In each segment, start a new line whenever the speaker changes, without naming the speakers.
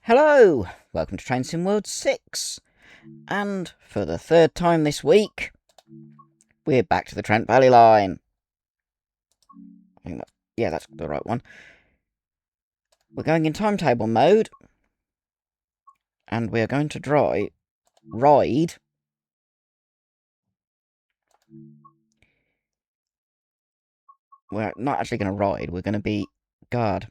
Hello, welcome to Train Sim World 6, and for the third time this week, we're back to the Trent Valley Line. That's the right one. We're going in timetable mode, and we're going to ride. We're not actually going to ride, we're going to be guard.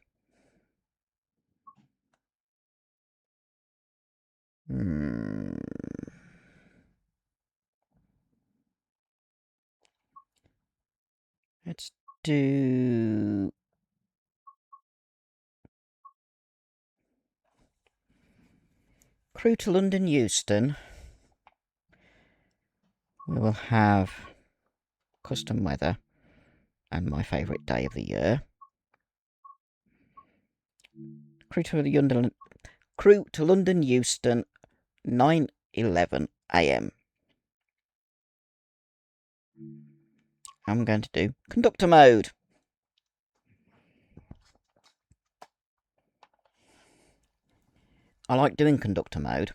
Let's do... Crewe to London Euston. We will have custom weather and my favourite day of the year. Crewe to London Euston, 9:11 AM. I'm going to do conductor mode. I like doing conductor mode.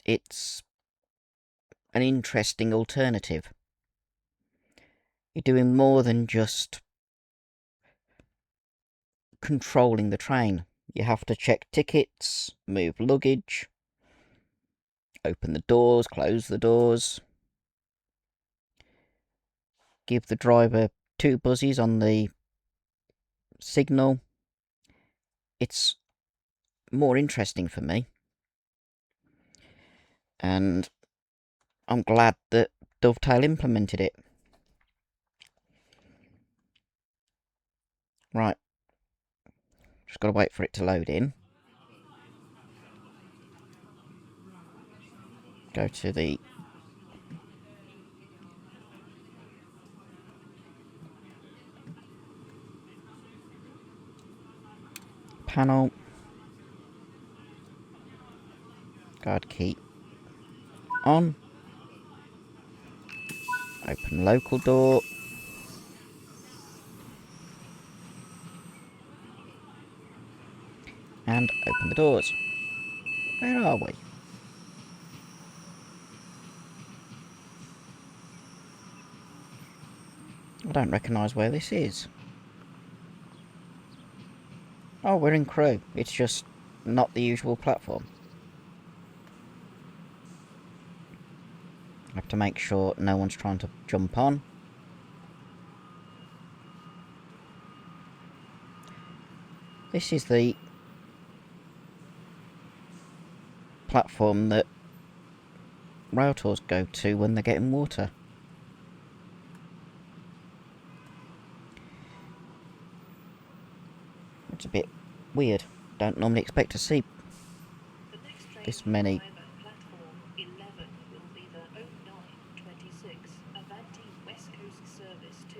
It's an interesting alternative. You're doing more than just controlling the train. You have to check tickets, move luggage, open the doors, close the doors, give the driver 2 buzzes on the signal. It's more interesting for me. And I'm glad that Dovetail implemented it. Right. Just got to wait for it to load in. Go to the panel. Guard key on. Open local door. And open the doors. Where are we? I don't recognise where this is. Oh, we're in Crewe. It's just not the usual platform. I have to make sure no one's trying to jump on. This is the platform that rail tours go to when they're getting water. It's a bit weird. Don't normally expect to see this many.
West Coast service to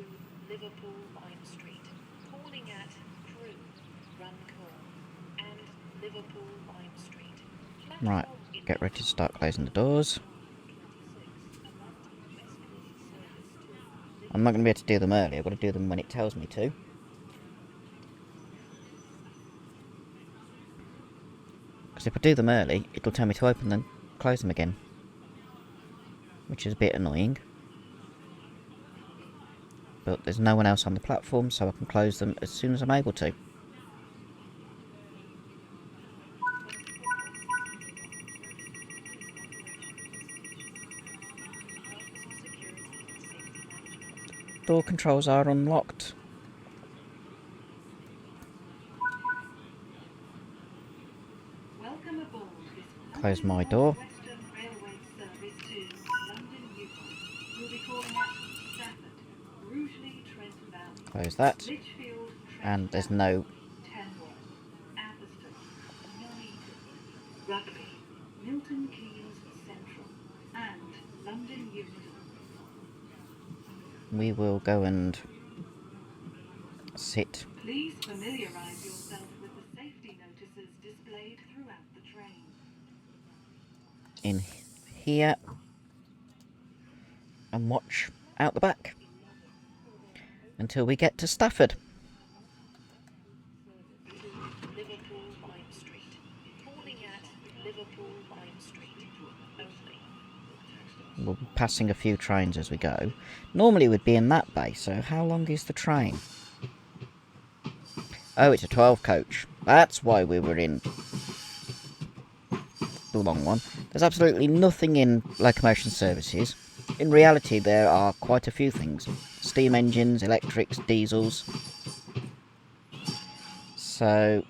Liverpool Lime Street, calling at Crewe, Runcorn, and Liverpool Lime Street.
Right, get ready to start closing the doors. I'm not going to be able to do them early, I've got to do them when it tells me to. Because if I do them early, it'll tell me to open them, close them again. Which is a bit annoying. But there's no one else on the platform, so I can close them as soon as I'm able to. Door controls are unlocked. Close my door. Close that. And there's no...
Rugby, Milton Keynes Central, and London Euston.
We will go and sit.
Please familiarise yourself with the safety notices displayed throughout the train.
In here and watch out the back until we get to Stafford.
Liverpool Lime Street, calling Liverpool Line Street only.
We'll be passing a few trains as we go. Normally we'd be in that bay, so how long is the train? Oh, it's a 12 coach. That's why we were in the long one. There's absolutely nothing in locomotion services. In reality, there are quite a few things. Steam engines, electrics, diesels. So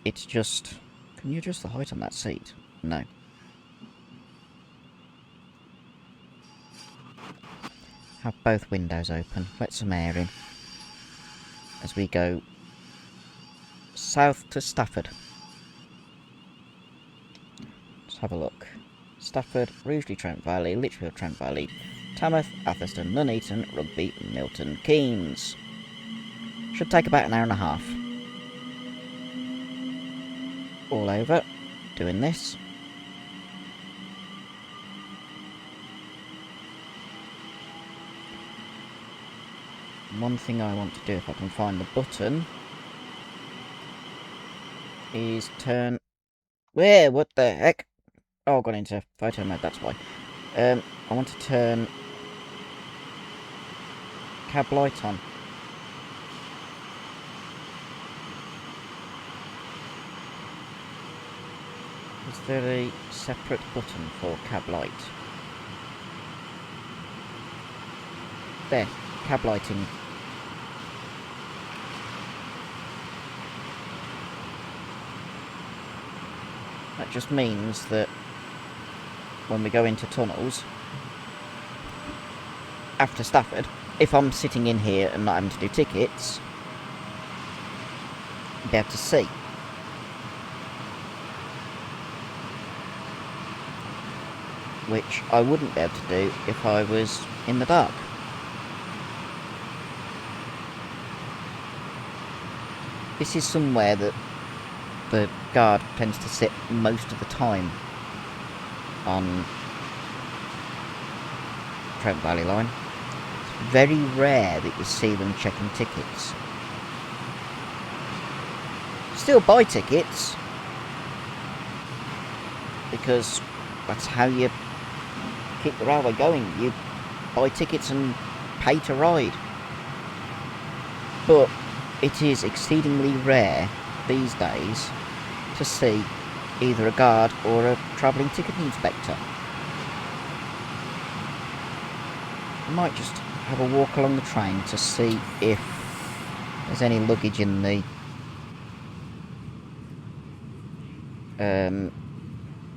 it's just... Can you adjust the height on that seat? No. Have both windows open. Let some air in. As we go south to Stafford. Let's have a look. Stafford, Rugeley, Trent Valley, Lichfield, Trent Valley, Tamworth, Atherstone, Nuneaton, Rugby, Milton Keynes. Should take about an hour and a half. All over, doing this. One thing I want to do, if I can find the button, is turn... Where? What the heck? Oh, I got into photo mode, that's why. I want to turn cab light on. Is there a separate button for cab light? There, cab lighting. That just means that when we go into tunnels, after Stafford, if I'm sitting in here and not having to do tickets, I'll be able to see. Which I wouldn't be able to do if I was in the dark. This is somewhere that the guard tends to sit most of the time on Trent Valley Line. It's very rare that you see them checking tickets. Still buy tickets, because that's how you keep the railway going. You buy tickets and pay to ride. But it is exceedingly rare these days to see either a guard or a travelling ticket inspector. I might just have a walk along the train to see if there's any luggage in the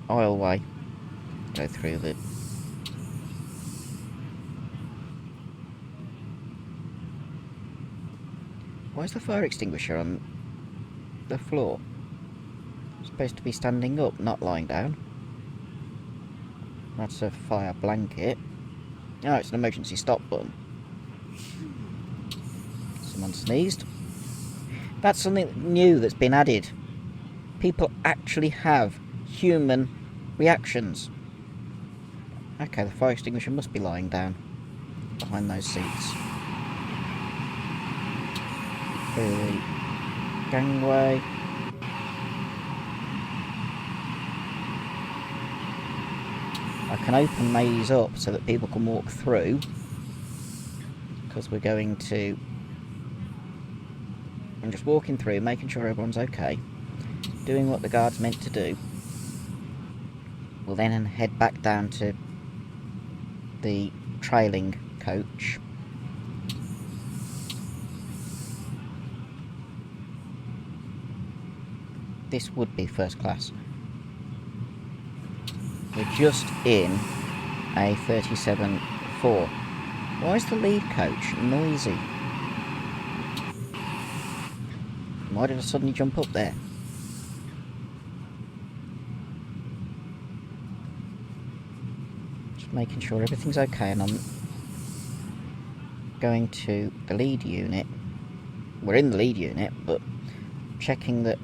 aisleway. Go through the... Why is the fire extinguisher on the floor? It's supposed to be standing up, not lying down. That's a fire blanket. Oh, it's an emergency stop button. Someone sneezed. That's something new that's been added. People actually have human reactions. Okay, the fire extinguisher must be lying down behind those seats. Through the gangway. I can open these up so that people can walk through, because we're going to... I'm just walking through, making sure everyone's okay, doing what the guard's meant to do. We'll then head back down to the trailing coach. This would be first class. We're just in a 37-4. Why is the lead coach noisy? Why did I suddenly jump up there? Just making sure everything's okay, and I'm going to the lead unit. We're in the lead unit, but checking that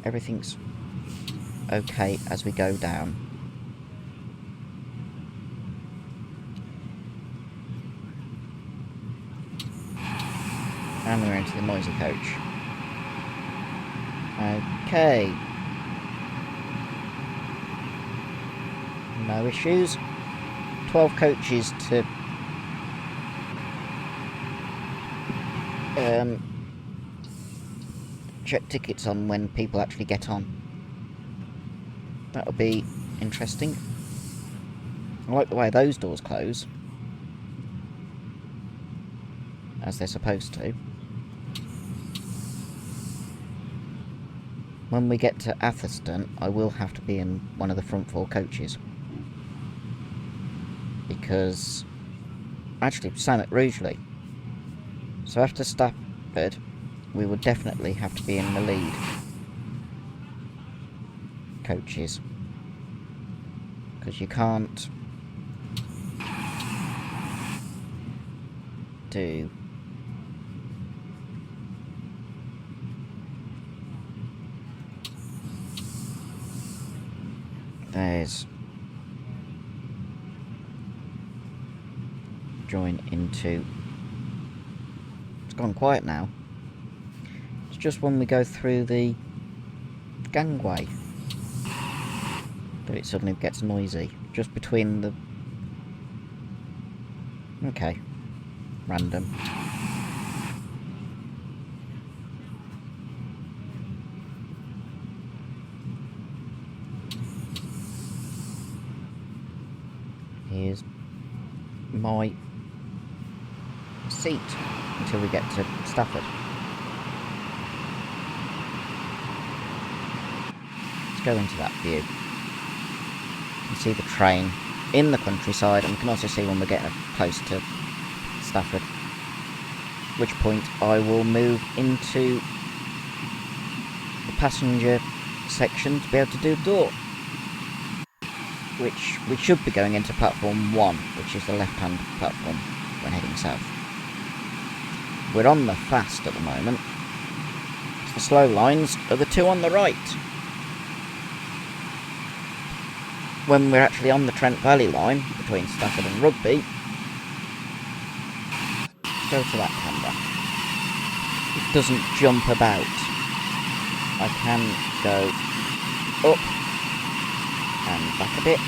everything's okay as we go down. And we're into the noisy coach. Okay. No issues. 12 coaches to check tickets on when people actually get on. That'll be interesting. I like the way those doors close, as they're supposed to. When we get to Atherstone, I will have to be in one of the front 4 coaches. Because, actually, same at Rugeley. So after Stafford, we would definitely have to be in the lead coaches. Because you can't do there's join into. It's gone quiet now. It's just when we go through the gangway that it suddenly gets noisy. Just between the... Okay. Random. Here's my seat until we get to Stafford. Let's go into that view. You can see the train in the countryside, and we can also see when we're getting close to Stafford. At which point I will move into the passenger section to be able to do the door. Which we should be going into platform 1, which is the left-hand platform when heading south. We're on the fast at the moment. The slow lines are the 2 on the right. When we're actually on the Trent Valley Line between Stafford and Rugby, go to that camera. It doesn't jump about. I can go up and back a bit.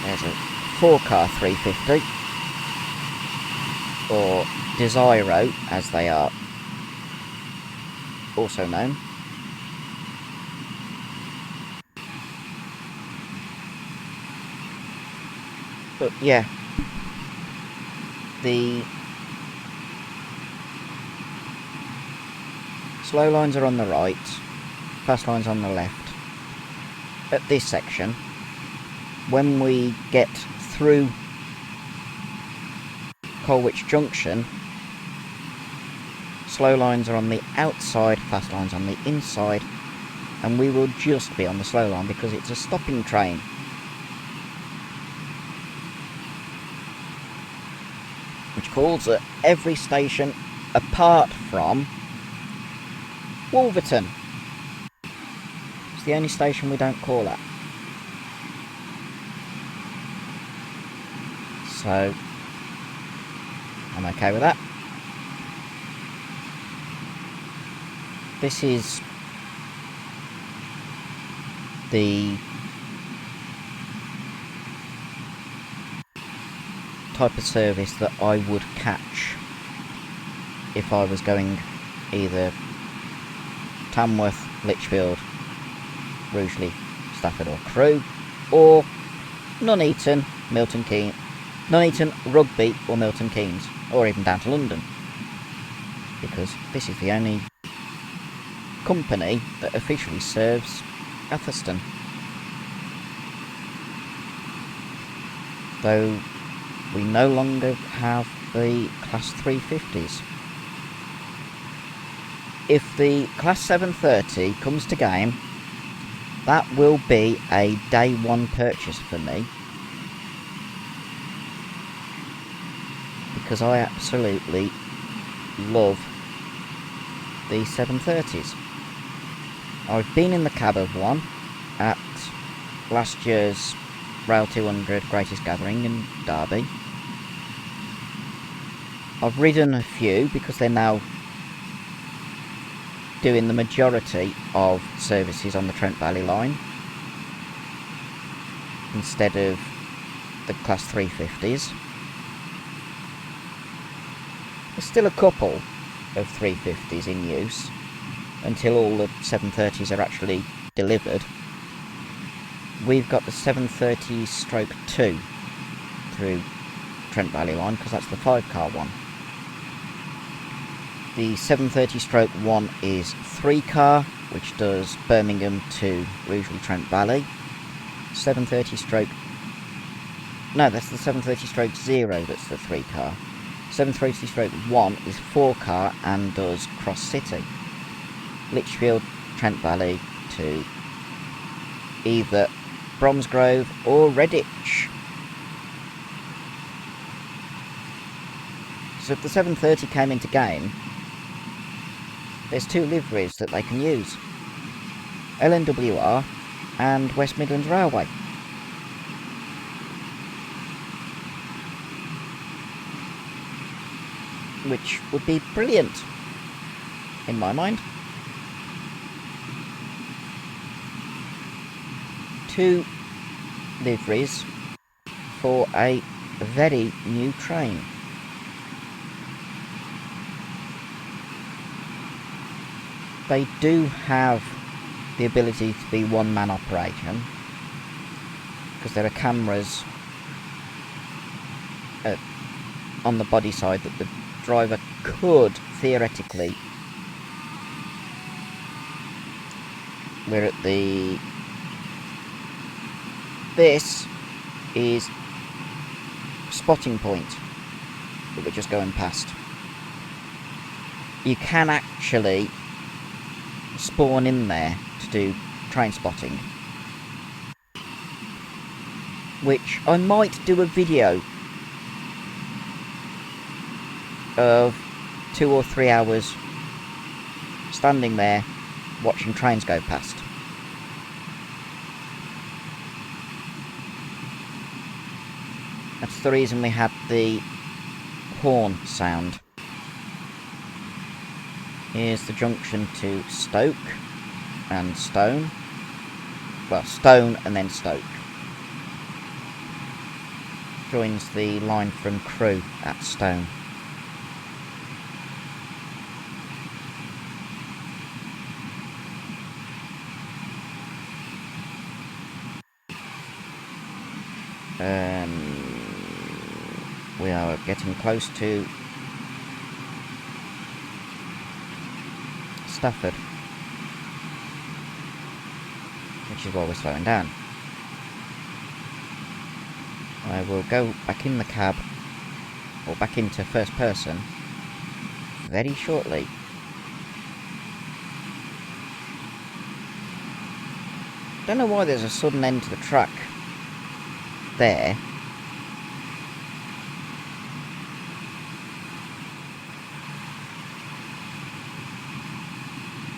There's a 4-car 350, or Desiro as they are also known. But yeah, the slow lines are on the right, fast lines on the left. At this section, when we get through Colwich Junction, slow lines are on the outside, fast lines on the inside, and we will just be on the slow line because it's a stopping train. Which calls at every station apart from Wolverton. It's the only station we don't call at. So I'm okay with that. This is the type of service that I would catch if I was going either Tamworth, Lichfield, Rugeley, Stafford or Crewe, or Nuneaton, Milton Keynes, Nuneaton, Rugby or Milton Keynes, or even down to London, because this is the only company that officially serves Atherstone. Though we no longer have the Class 350s. If the Class 730 comes to game, that will be a day 1 purchase for me, because I absolutely love the 730s. I've been in the cab of one at last year's Rail 200 Greatest Gathering in Derby, I've ridden a few because they're now doing the majority of services on the Trent Valley Line instead of the Class 350s. There's still a couple of 350s in use until all the 730s are actually delivered. We've got the 730/2 through Trent Valley Line because that's the 5-car one. The 730/1 is 3-car, which does Birmingham to Rugeley Trent Valley. 730/ no, that's the 730/0 that's the 3-car. 730/1 is 4-car and does Cross City, Lichfield, Trent Valley to either Bromsgrove or Redditch. So if the 730 came into game, there's 2 liveries that they can use: LNWR and West Midlands Railway. Which would be brilliant, in my mind. 2 liveries for a very new train. They do have the ability to be one-man operation because there are cameras on the body side that the driver could theoretically. We're at the... This is spotting point that we're just going past. You can actually spawn in there to do train spotting, which I might do a video of 2 or 3 hours standing there watching trains go past. That's the reason we had the horn sound. Here's the junction to Stoke and Stone. Well, Stone and then Stoke. Joins the line from Crewe at Stone. We are getting close to Stafford, which is why we're slowing down. I will go back in the cab, or back into first person, very shortly. Don't know why there's a sudden end to the track there.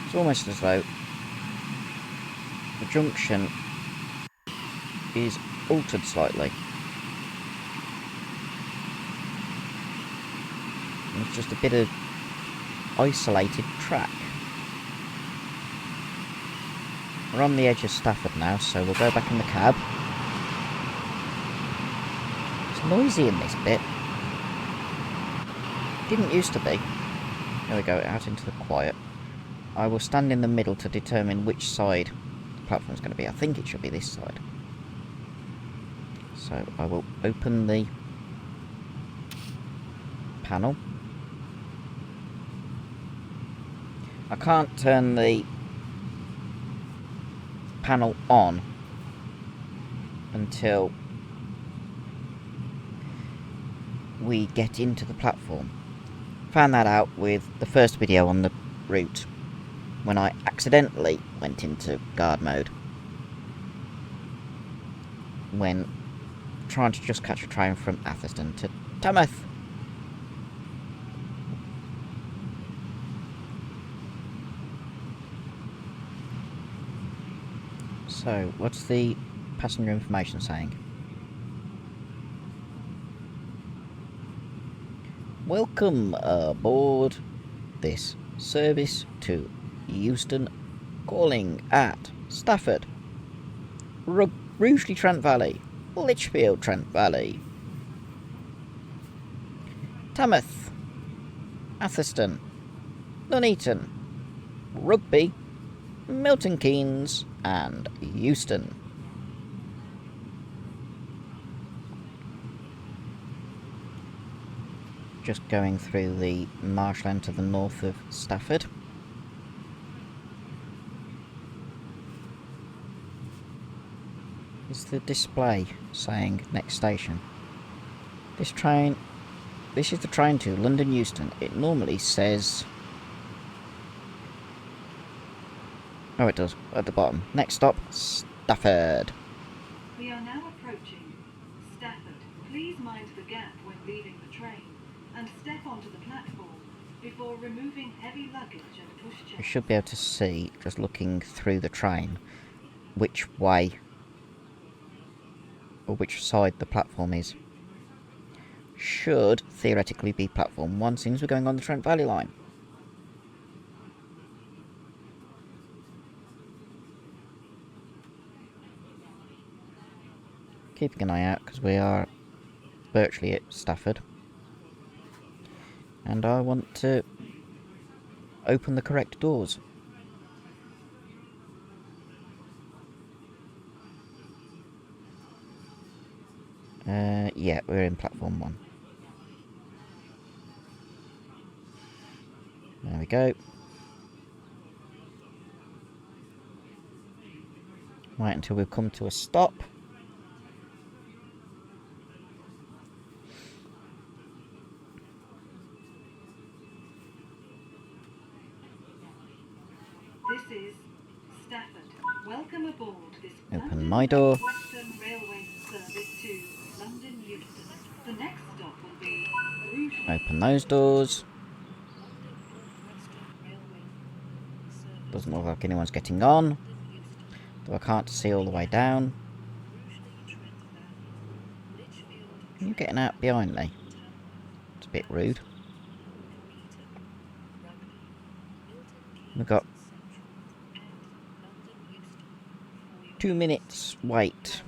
It's almost as though the junction is altered slightly. And it's just a bit of isolated track. We're on the edge of Stafford now, so we'll go back in the cab. It's noisy in this bit. Didn't used to be. There we go, out into the quiet. I will stand in the middle to determine which side the platform is going to be. I think it should be this side. So I will open the panel. I can't turn the panel on until we get into the platform. Found that out with the first video on the route, when I accidentally went into guard mode when trying to just catch a train from Atherstone to Tamworth. So, what's the passenger information saying? Welcome aboard this service to Euston, calling at Stafford, Rugeley Trent Valley, Lichfield Trent Valley, Tamworth, Atherstone, Nuneaton, Rugby, Milton Keynes and Euston. Just going through the marshland to the north of Stafford. Is the display saying next station? This is the train to London Euston. It normally says... Oh, it does, at the bottom. Next stop, Stafford.
We are now approaching Stafford. Please mind the gap when leaving the train and step onto the platform before removing heavy luggage and pushchairs.
You should be able to see, just looking through the train, which way or which side the platform is. Should theoretically be platform 1 since we're going on the Trent Valley Line. Keeping an eye out because we are virtually at Stafford. And I want to open the correct doors. Yeah, we're in platform 1. There we go. Wait until we've come to a stop.
This is Stafford. Welcome aboard this
Open my door.
Western Railway service to London Euston. The next stop will be Crewe.
Open those doors. Doesn't look like anyone's getting on, though I can't see all the way down. Are you getting out behind me? It's a bit rude. We've got 2 minutes wait.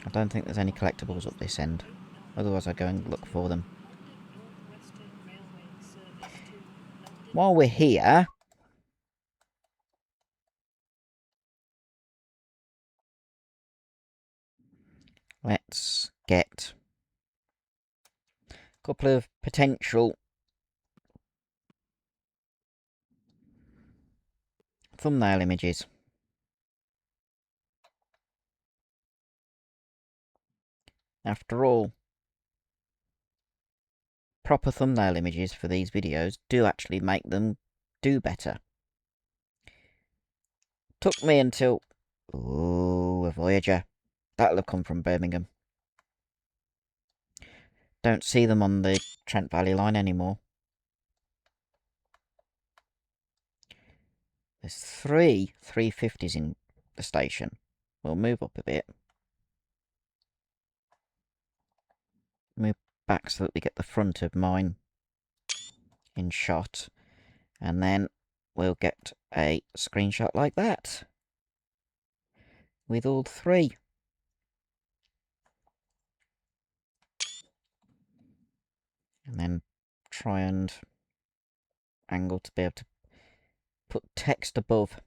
I don't think there's any collectibles up this end. Otherwise I'd go and look for them. While we're here, let's get a couple of potential thumbnail images. After all, proper thumbnail images for these videos do actually make them do better. Took me until... Ooh, a Voyager. That'll have come from Birmingham. Don't see them on the Trent Valley Line anymore. There's 3 350s in the station. We'll move up a bit. Move back so that we get the front of mine in shot. And then we'll get a screenshot like that. With all 3. And then try and angle to be able to put text above.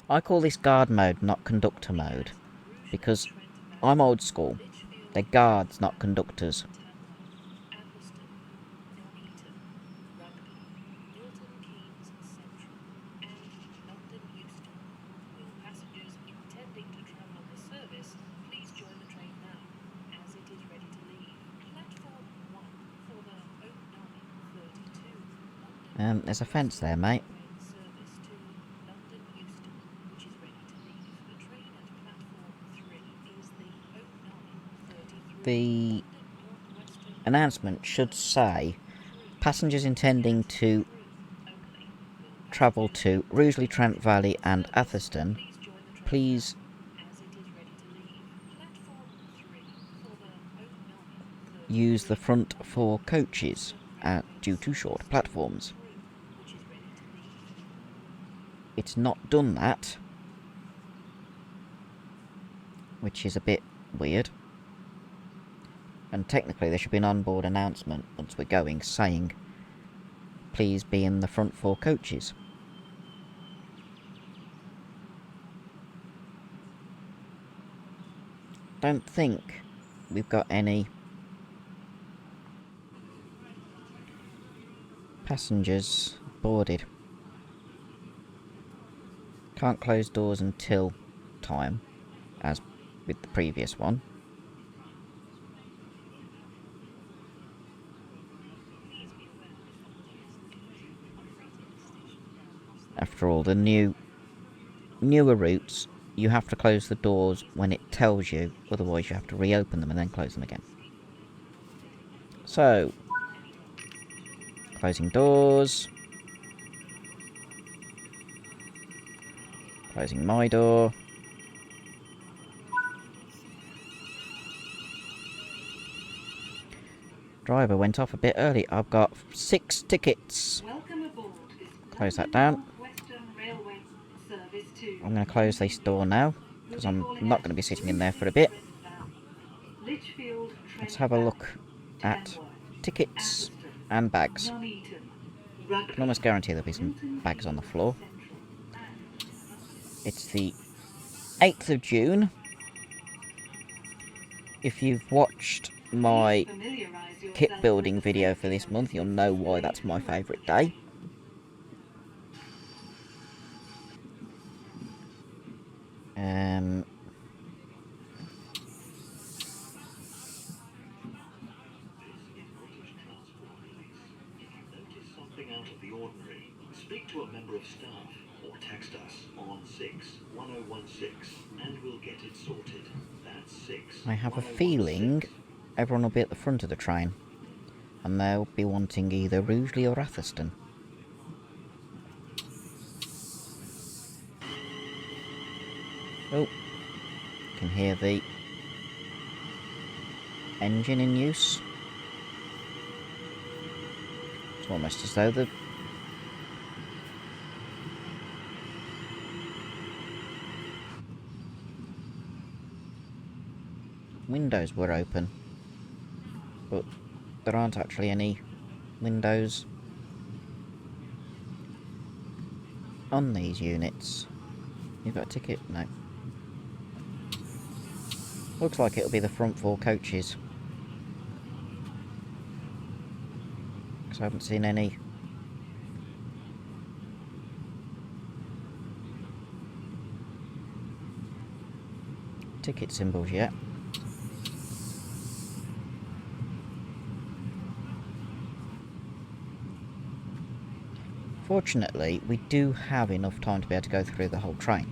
I call this guard mode, not conductor mode, because I'm old school. They're guards, not conductors. There's a fence there, mate. The announcement should say, passengers intending to travel to Rugeley, Trent Valley and Atherstone, please use the front 4 coaches due to short platforms. It's not done that, which is a bit weird. And technically there should be an onboard announcement once we're going saying, please be in the front 4 coaches. Don't think we've got any passengers boarded. Can't close doors until time, as with the previous one. After all, the newer routes, you have to close the doors when it tells you, otherwise you have to reopen them and then close them again. So, closing doors. Closing my door. Driver went off a bit early. I've got 6 tickets.
Welcome aboard this
Close that down.
Western Railway service to
I'm going to close this door now, because I'm not going to be sitting in there for a bit.
Lichfield,
Let's have a look at tickets and bags. I can almost guarantee there'll be some bags on the floor. It's the 8th of June. If you've watched my kit building video for this month, you'll know why that's my favourite day.
Speak to a member of staff or text us on 61016 and we'll get it sorted. That's 6.
I have a feeling everyone will be at the front of the train, and they'll be wanting either Rugeley or Atherstone. Oh, you can hear the engine in use. It's almost as though the windows were open, but there aren't actually any windows on these units. You've got a ticket? No. Looks like it'll be the front 4 coaches, because I haven't seen any ticket symbols yet. Fortunately, we do have enough time to be able to go through the whole train.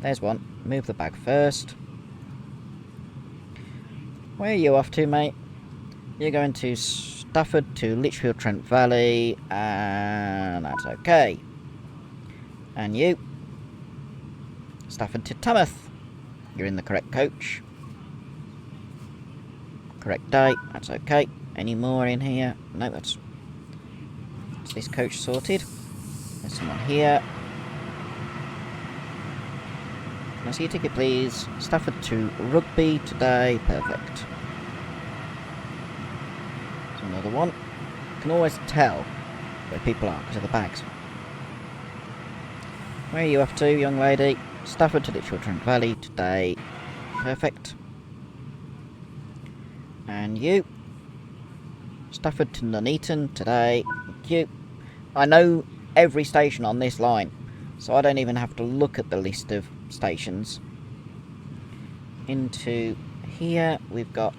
There's one. Move the bag first. Where are you off to, mate? You're going to Stafford to Lichfield, Trent Valley, and that's okay. And you? Stafford to Tamworth. You're in the correct coach. Correct day, that's okay. Any more in here? No, that's this coach sorted. There's someone here. Can I see your ticket, please? Stafford to Rugby today. Perfect. There's another one. You can always tell where people are because of the bags. Where are you off to, young lady? Stafford to Lichfield, Trent Valley today. Perfect. And you? Stafford to Nuneaton today. Thank you. I know every station on this line, so I don't even have to look at the list of stations. Into here, we've got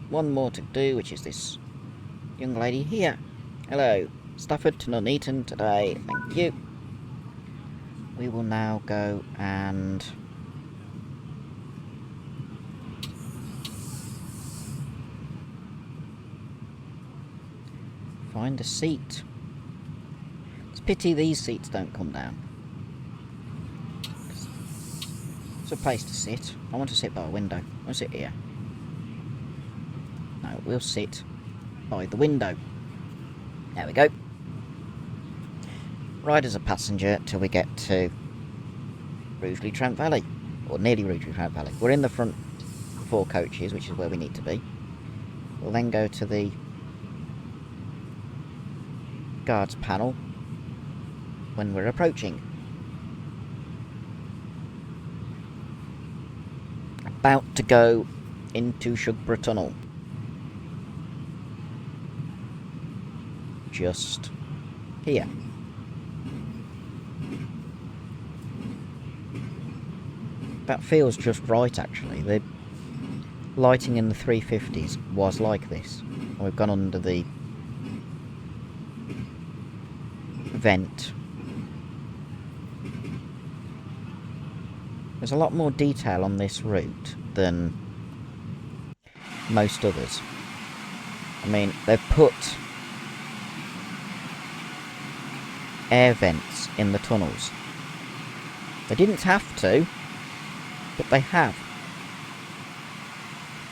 one more to do, which is this young lady here. Hello. Stafford to Nuneaton today. Thank you. We will now go and find a seat. It's a pity these seats don't come down. It's a place to sit. I want to sit by a window. I'll sit here. No, we'll sit by the window. There we go. Ride as a passenger till we get to Rugeley Trent Valley. Or nearly Rugeley Trent Valley. We're in the front 4 coaches, which is where we need to be. We'll then go to the guards panel when we're approaching. About to go into Shugborough Tunnel. Just here. That feels just right, actually. The lighting in the 350s was like this. We've gone under the vent. There's a lot more detail on this route than most others. I mean, they've put air vents in the tunnels. They didn't have to, but they have.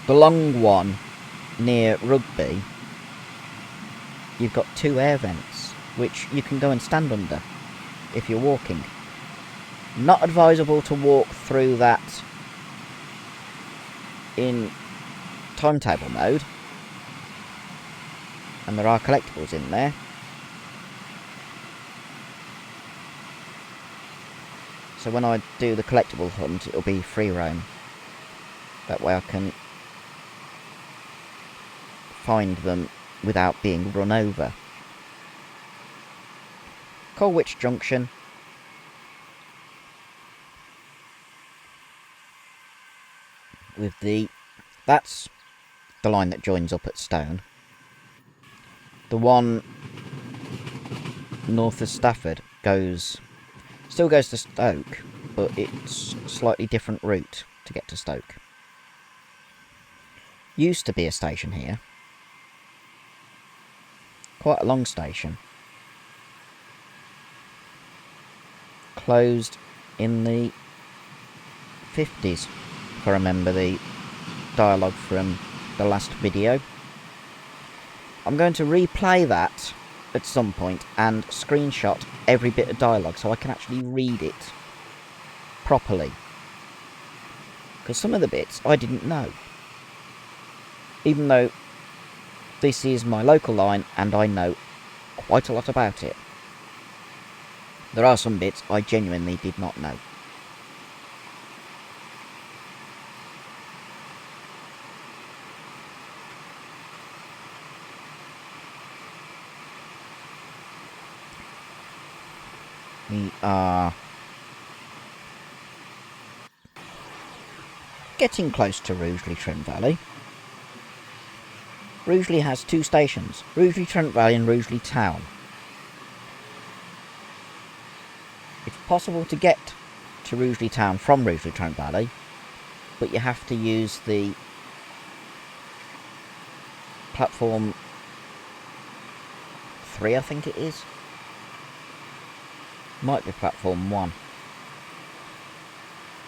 The long one near Rugby, you've got 2 air vents, which you can go and stand under if you're walking. Not advisable to walk through that in timetable mode. And there are collectibles in there. So when I do the collectible hunt, it'll be free roam. That way I can find them without being run over. Colwich Junction. That's the line that joins up at Stone. The one north of Stafford still goes to Stoke, but it's a slightly different route to get to Stoke. Used to be a station here. Quite a long station. Closed in the 50s, if I remember the dialogue from the last video. I'm going to replay that at some point and screenshot every bit of dialogue so I can actually read it properly. Because some of the bits I didn't know. Even though this is my local line and I know quite a lot about it. There are some bits I genuinely did not know. We are getting close to Rugeley Trent Valley. Rugeley has 2 stations, Rugeley Trent Valley and Rugeley Town. It's possible to get to Rugeley Town from Rugeley Trent Valley, but you have to use the platform 3, I think it is. Might be platform 1.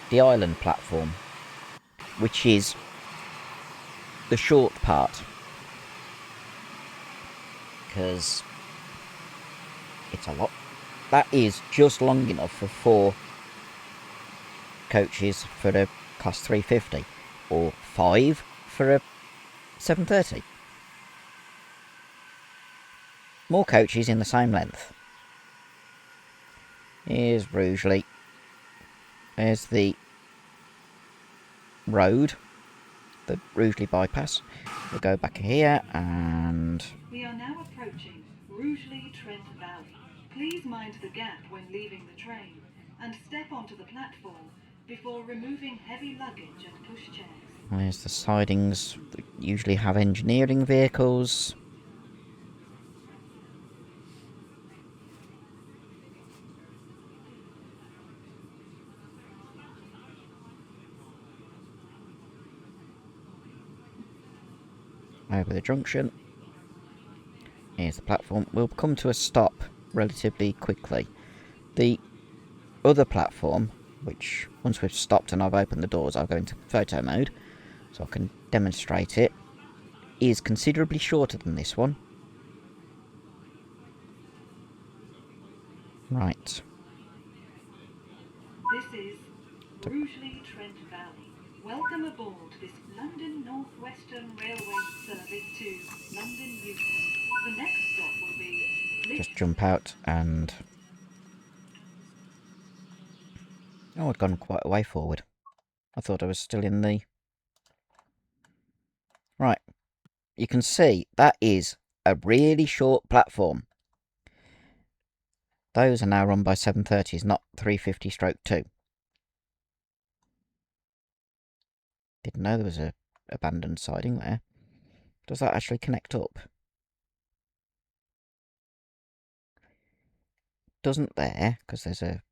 The island platform, which is the short part. Because it's a lot. That is just long enough for 4 coaches for a class 350, or 5 for a 730. More coaches in the same length. Here's Rugeley. There's the road, the Rugeley bypass. We'll go back here and...
We are now approaching Rugeley Trent Valley. Please mind the gap when leaving the train and step onto the platform before removing heavy luggage and pushchairs.
There's the sidings that usually have engineering vehicles. Over the junction. Here's the platform. We'll come to a stop relatively quickly. The other platform which once we've stopped and I've opened the doors, I'll go into photo mode so I can demonstrate it, is considerably shorter than this one. Right.
This is Rugeley Trent Valley. Welcome aboard this London North Western Railway service to London Euston. The next stop will be...
Just jump out and... Oh, I'd gone quite a way forward. I thought I was still in the... Right. You can see that is a really short platform. Those are now run by 730s, not 350/2. Didn't know there was a abandoned siding there. Does that actually connect up? Doesn't there, because there's a...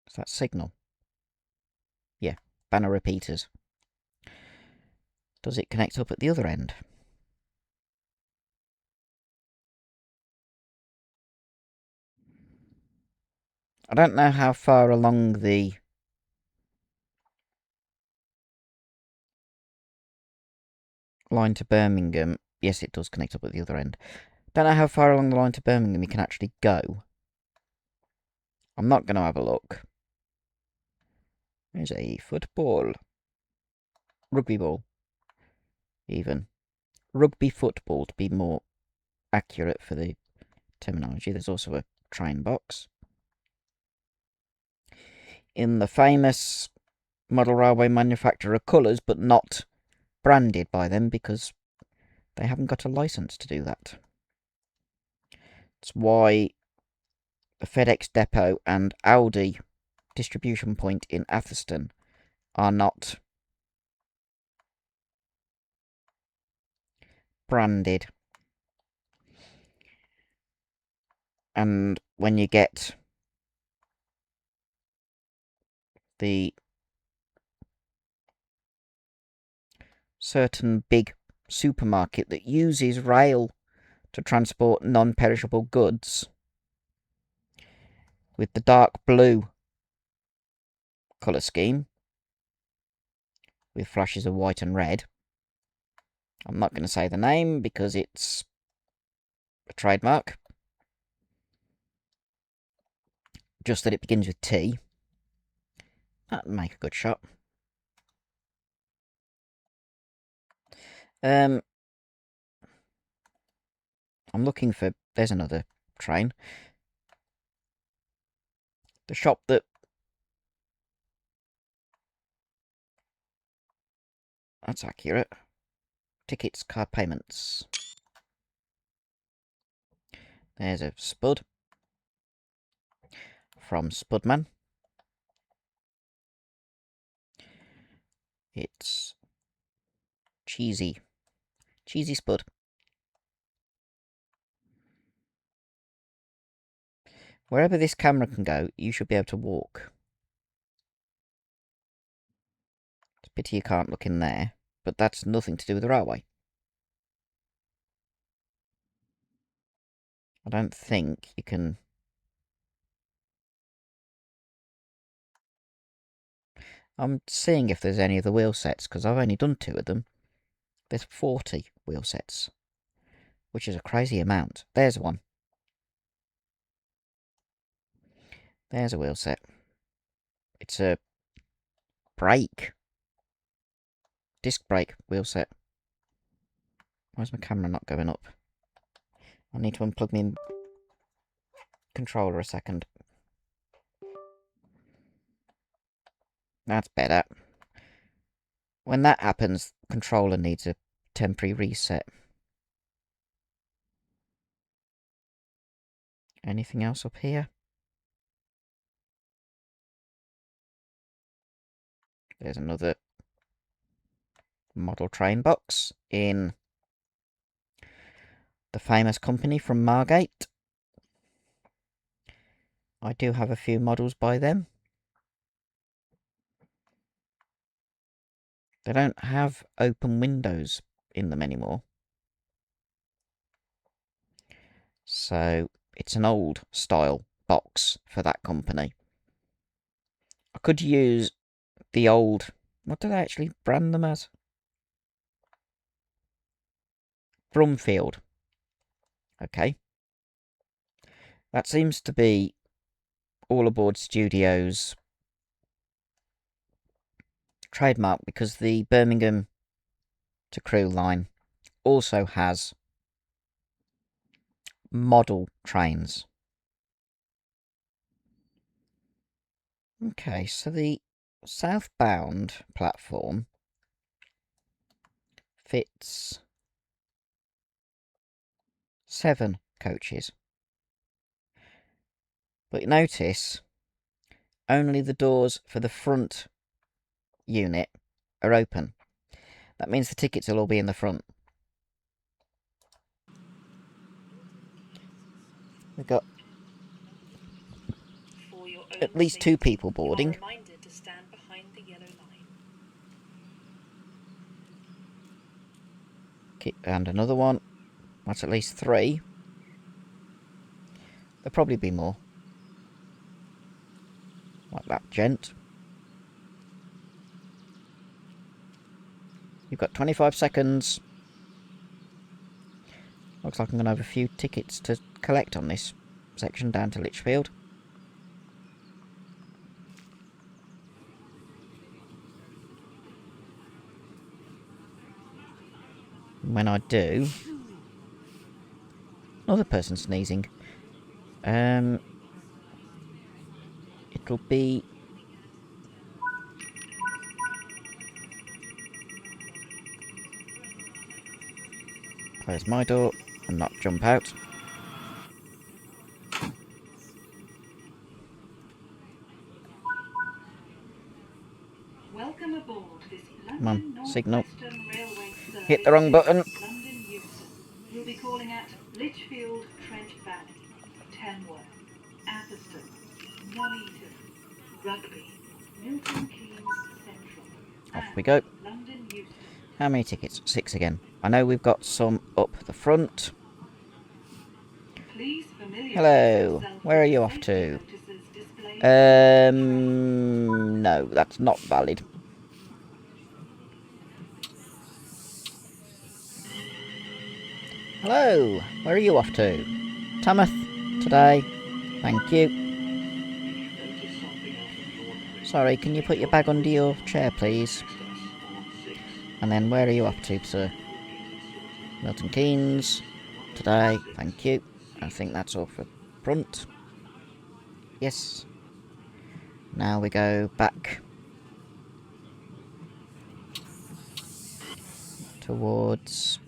Is that signal? Yeah, banner repeaters. Does it connect up at the other end? I don't know how far along the line to Birmingham... Yes, it does connect up at the other end. Don't know how far along the line to Birmingham you can actually go. I'm not going to have a look. There's a football. Rugby ball. Even. Rugby football, to be more accurate for the terminology. There's also a train box. In the famous model railway manufacturer colours, but not branded by them because they haven't got a licence to do that. That's why the FedEx depot and Audi distribution point in Atherstone are not branded. And when you get the certain big supermarket that uses rail to transport non-perishable goods with the dark blue colour scheme with flashes of white and red. I'm not going to say the name because it's a trademark. Just that it begins with T. That'd make a good shot. I'm looking for... There's another train. The shop that... That's accurate. Tickets, card payments. There's a Spud. From Spudman. It's... Cheesy. Cheesy Spud. Wherever this camera can go, you should be able to walk. It's a pity you can't look in there, but that's nothing to do with the railway. I don't think you can... I'm seeing if there's any of the wheel sets, because I've only done 2 of them. There's 40 wheel sets, which is a crazy amount. There's one. There's a wheel set. It's a brake. Disc brake wheel set. Why's my camera not going up? I need to unplug my controller a second. That's better. When that happens, the controller needs a temporary reset. Anything else up here? There's another model train box in the famous company from Margate. I do have a few models by them. They don't have open windows in them anymore. So it's an old style box for that company. I could use the old... What do they actually brand them as? Brumfield. Okay. That seems to be All Aboard Studios trademark, because the Birmingham to Crewe line also has model trains. Okay, so the southbound platform fits 7 coaches. But notice, only the doors for the front unit are open. That means the tickets will all be in the front. We've got at least 2 people boarding. And another one. That's at least 3. There'll probably be more. Like that gent. You've got 25 seconds. Looks like I'm going to have a few tickets to collect on this section down to Lichfield. When I do... Another person sneezing. It'll be... Close my door and not jump out.
Welcome aboard this
Come on,
London
signal.
Northwestern Railway service.
Hit the wrong button.
London Euston. We'll be calling at Lichfield, Trent Valley, Tamworth, Atherstone, Nuneaton, Rugby, Milton Keynes Central.
Off we go.
London Euston.
How many tickets? 6 again. I know we've got some up the front.
Please familiarize
Hello.
yourself
Where are
with
you
the
off
safety
to?
notices displayed.
No, that's not valid. Hello. Where are you off to? Tamworth today. Thank you.
Notice something out of the ordinary.
Sorry, can you put your bag under your chair, please?
Text us on 6
And then where are you off to, sir? Milton Keynes today. Thank you. I think that's all for front. Yes. Now we go back towards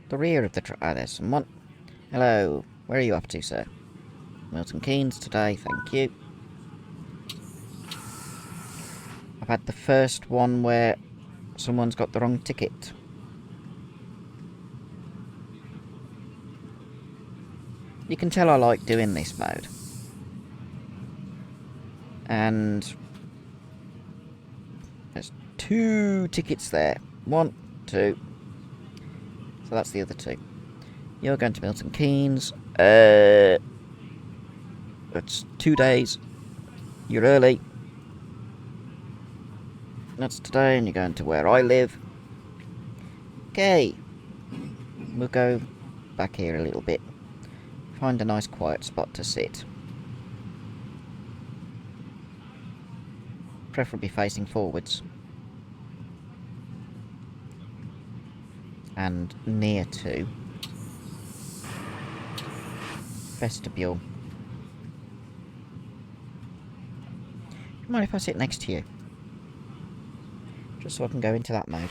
the rear of the there's someone. Hello. Where are you up to, sir? Milton Keynes today. Thank you. I've had the first one where someone's got the wrong ticket. You can tell I like doing this mode. And there's 2 tickets there. 1, 2. So that's the other 2. You're going to Milton Keynes. It's 2 days. You're early. That's today, and you're going to where I live. Okay. We'll go back here a little bit. Find a nice quiet spot to sit. Preferably facing forwards. And near to vestibule. Do you mind if I sit next to you? Just so I can go into that mode.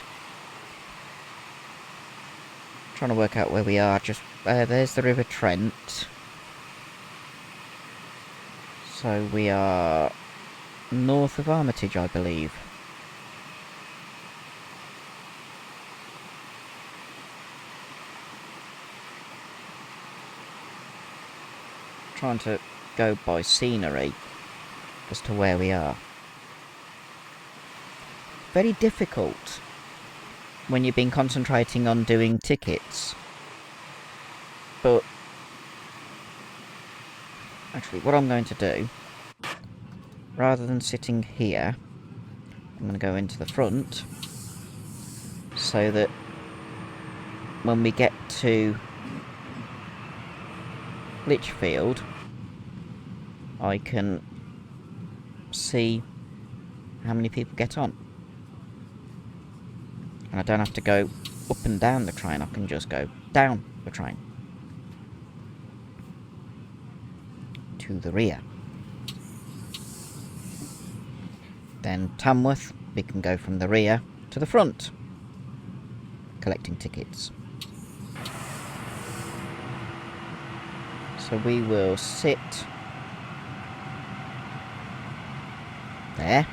Trying to work out where we are. Just there's the River Trent. So we are north of Armitage, I believe. Trying to go by scenery as to where we are. Very difficult when you've been concentrating on doing tickets But actually, what I'm going to do, rather than sitting here, I'm going to go into the front, so that when we get to Lichfield, I can see how many people get on. And I don't have to go up and down the train, I can just go down the train to the rear. Then Tamworth, we can go from the rear to the front, collecting tickets. So we will sit there,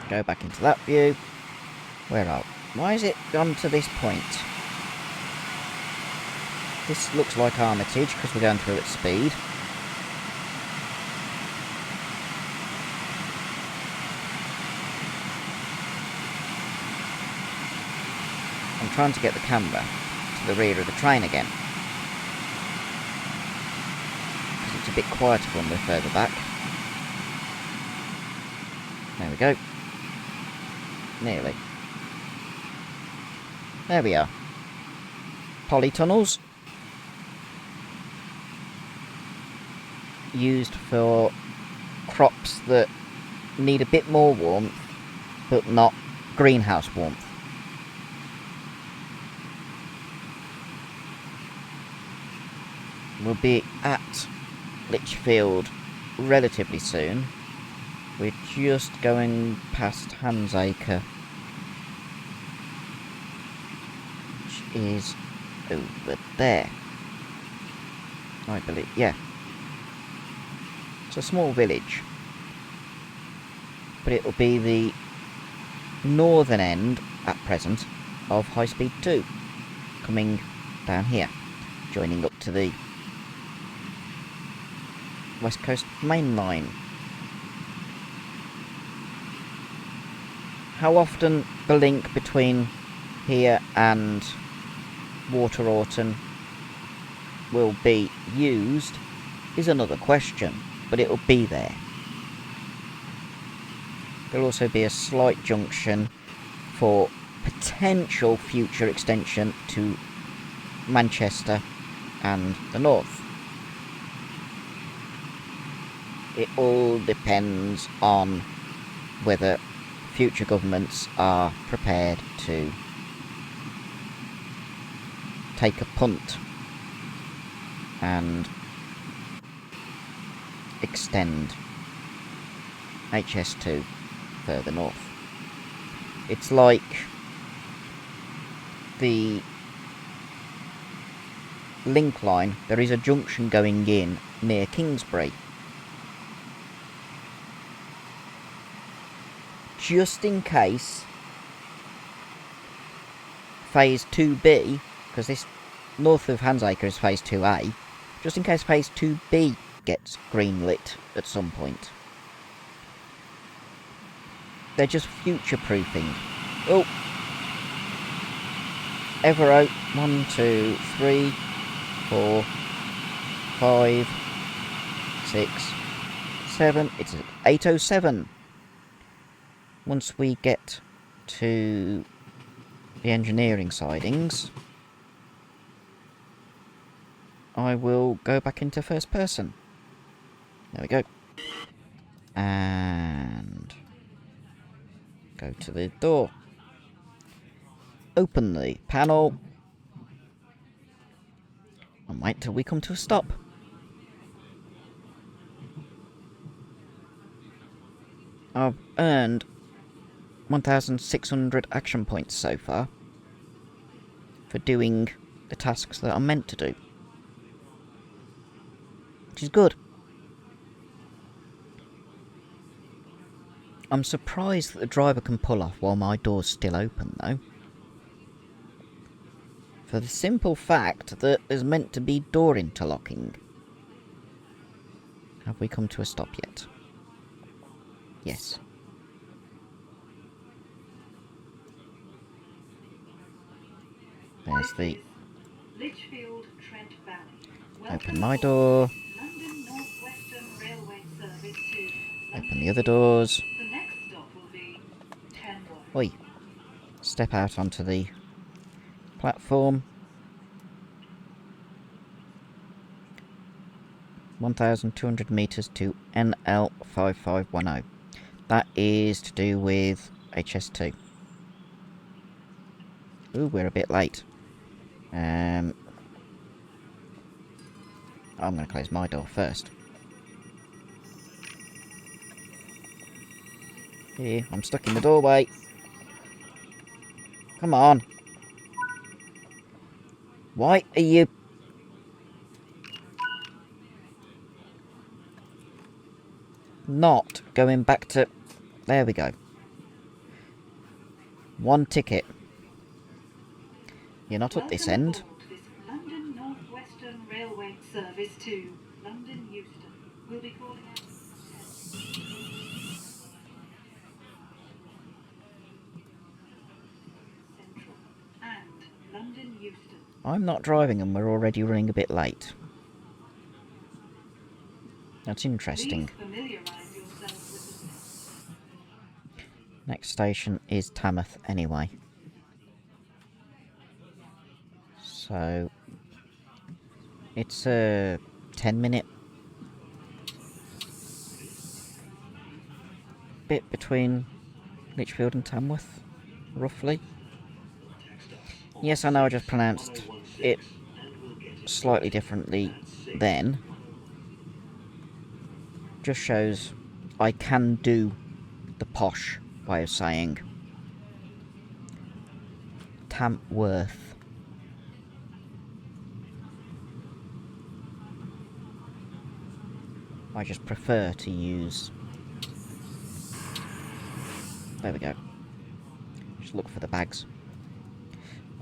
go back into that view. Where are we? Why is it gone to this point? This looks like Armitage because we're going through at speed. I'm trying to get the camera to the rear of the train again, because it's a bit quieter when we're further back. There we go. Nearly. There we are. Polytunnels. Used for crops that need a bit more warmth, but not greenhouse warmth. We'll be at Lichfield relatively soon. We're just going past Hansacre, which is over there, I believe. Yeah, it's a small village, but it'll be the northern end at present of High Speed 2, coming down here, joining up to the West Coast Mainline. How often the link between here and Wolverton will be used is another question, but it'll be there. There'll also be a slight junction for potential future extension to Manchester and the north. It all depends on whether future governments are prepared to take a punt and extend HS2 further north. It's like the link line. There is a junction going in near Kingsbury, just in case phase 2B, because this north of Hansacre is phase 2A, just in case phase 2B gets greenlit at some point. They're just future-proofing. Oh! Evero, 1, 2, 3, 4, 5, 6, 7, it's 807. Once we get to the engineering sidings, I will go back into first person. There we go. And go to the door. Open the panel. And wait till we come to a stop. I've earned 1,600 action points so far for doing the tasks that I'm meant to do, which is good. I'm surprised that the driver can pull off while my door's still open, though, for the simple fact that there's meant to be door interlocking. Have we come to a stop yet? Yes. There's the
Lichfield, Trent Valley.
Open my door.
London North Western Railway service to
Open the other doors.
The next stop will be Kenworth.
Oi. Step out onto the platform. 1,200 metres to NL5510. That is to do with HS2. Ooh, we're a bit late. I'm going to close my door first. Here, I'm stuck in the doorway. Come on. Why are you... not going back to... There we go. One ticket. You're not up this end.
Welcome aboard this London North Western Railway service to London Euston. We'll be calling at Central and London Euston.
I'm not driving and we're already running a bit late. That's interesting.
Please familiarise yourself with the
Next station is Tamworth anyway. So it's a 10-minute bit between Lichfield and Tamworth, roughly. Yes, I know I just pronounced it slightly differently then. Just shows I can do the posh way of saying Tamworth. I just prefer to use... There we go. Just look for the bags.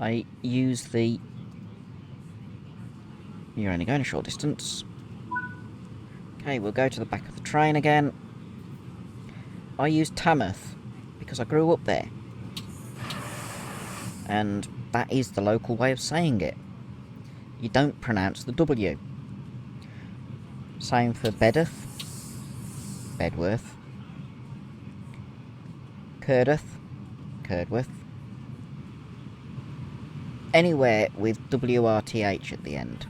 I use the... You're only going a short distance. Okay, we'll go to the back of the train again. I use Tamworth because I grew up there. And that is the local way of saying it. You don't pronounce the W. Same for Bedworth, Bedworth, Curdworth. Anywhere with WRTH at the end.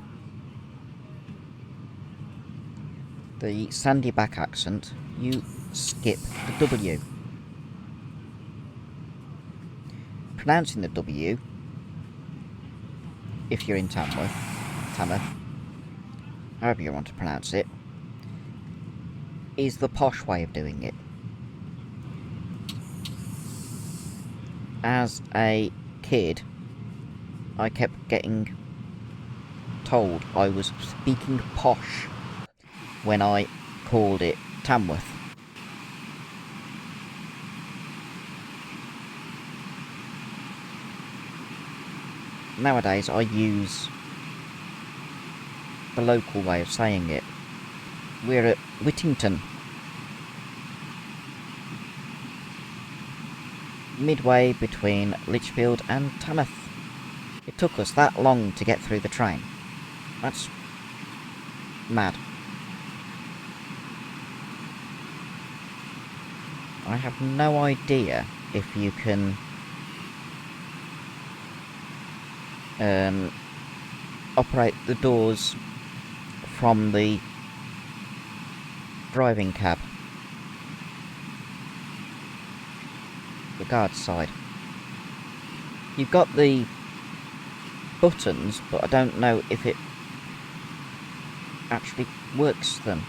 The sandy back accent, you skip the W. Pronouncing the W, if you're in Tamworth, however you want to pronounce it, is the posh way of doing it. As a kid, I kept getting told I was speaking posh when I called it Tamworth. Nowadays I use the local way of saying it. We're at Whittington, midway between Lichfield and Tamworth. It took us that long to get through the train. That's mad. I have no idea if you can operate the doors from the driving cab, the guard side. You've got the buttons, but I don't know if it actually works them.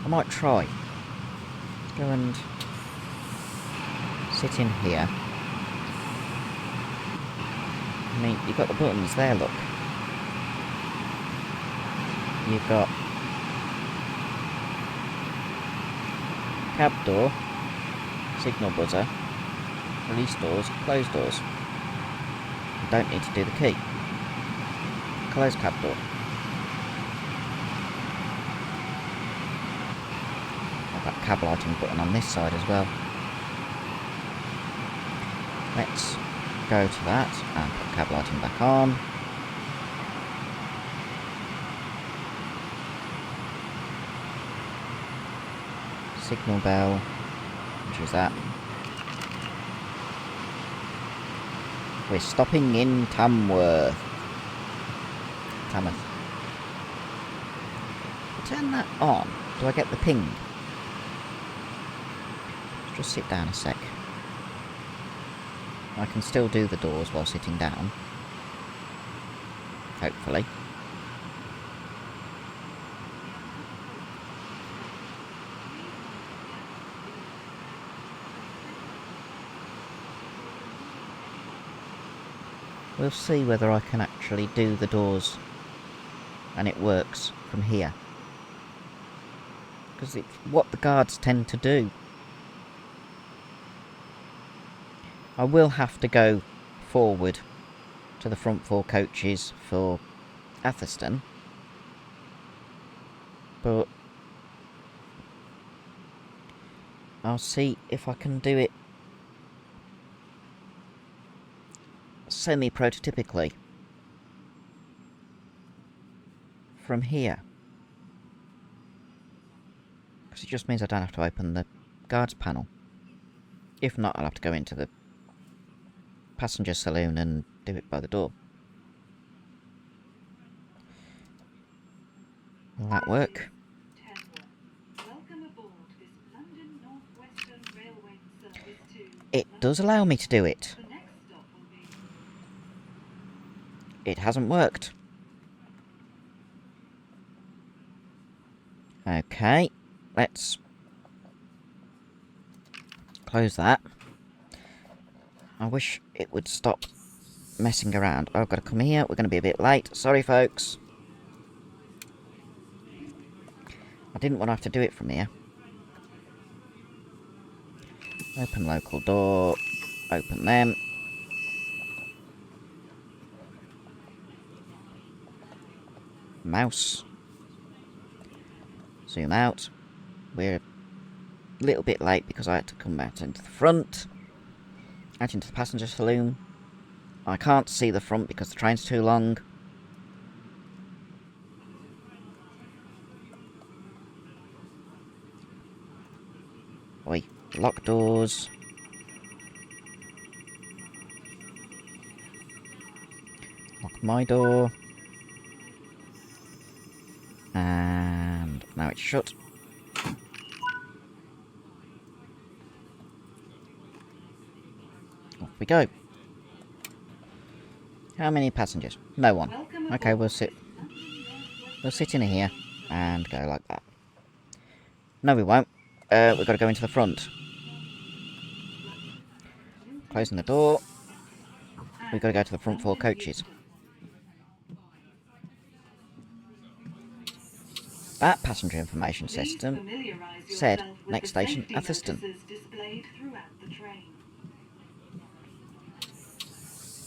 I might try. Let's go and sit in here. I mean, you've got the buttons there, look. You've got cab door, signal buzzer, release doors, close doors. You don't need to do the key. Close cab door. I've got cab lighting button on this side as well. Let's go to that and put cab lighting back on. Signal bell. Which is that? We're stopping in Tamworth. Tamworth. Turn that on. Do I get the ping? Let's just sit down a sec. I can still do the doors while sitting down. Hopefully. We'll see whether I can actually do the doors and it works from here. Because it's what the guards tend to do. I will have to go forward to the front 4 coaches for Atherstone. But I'll see if I can do it semi-prototypically from here. Because it just means I don't have to open the guards panel. If not, I'll have to go into the passenger saloon and do it by the door. Will that work?
Welcome aboard this London North Western Railway service to
It does allow me to do it.
the next stop will be
It hasn't worked. Okay, let's close that. I wish it would stop messing around. Oh, I've got to come here. We're going to be a bit late. Sorry, folks. I didn't want to have to do it from here. Open local door. Open them. Mouse. Zoom out. We're a little bit late because I had to come out into the front. Out into the passenger saloon. I can't see the front because the train's too long. Oi, lock doors. Lock my door. And now it's shut. Off we go. How many passengers? No one.
welcome
Okay,
aboard
we'll sit.
this London North Western
We'll sit in here and go like that. No, we won't. We've got to go into the front. Closing the door. We've got to go to the front 4 coaches. That passenger information system said next station Atherstone.
Displayed throughout the train.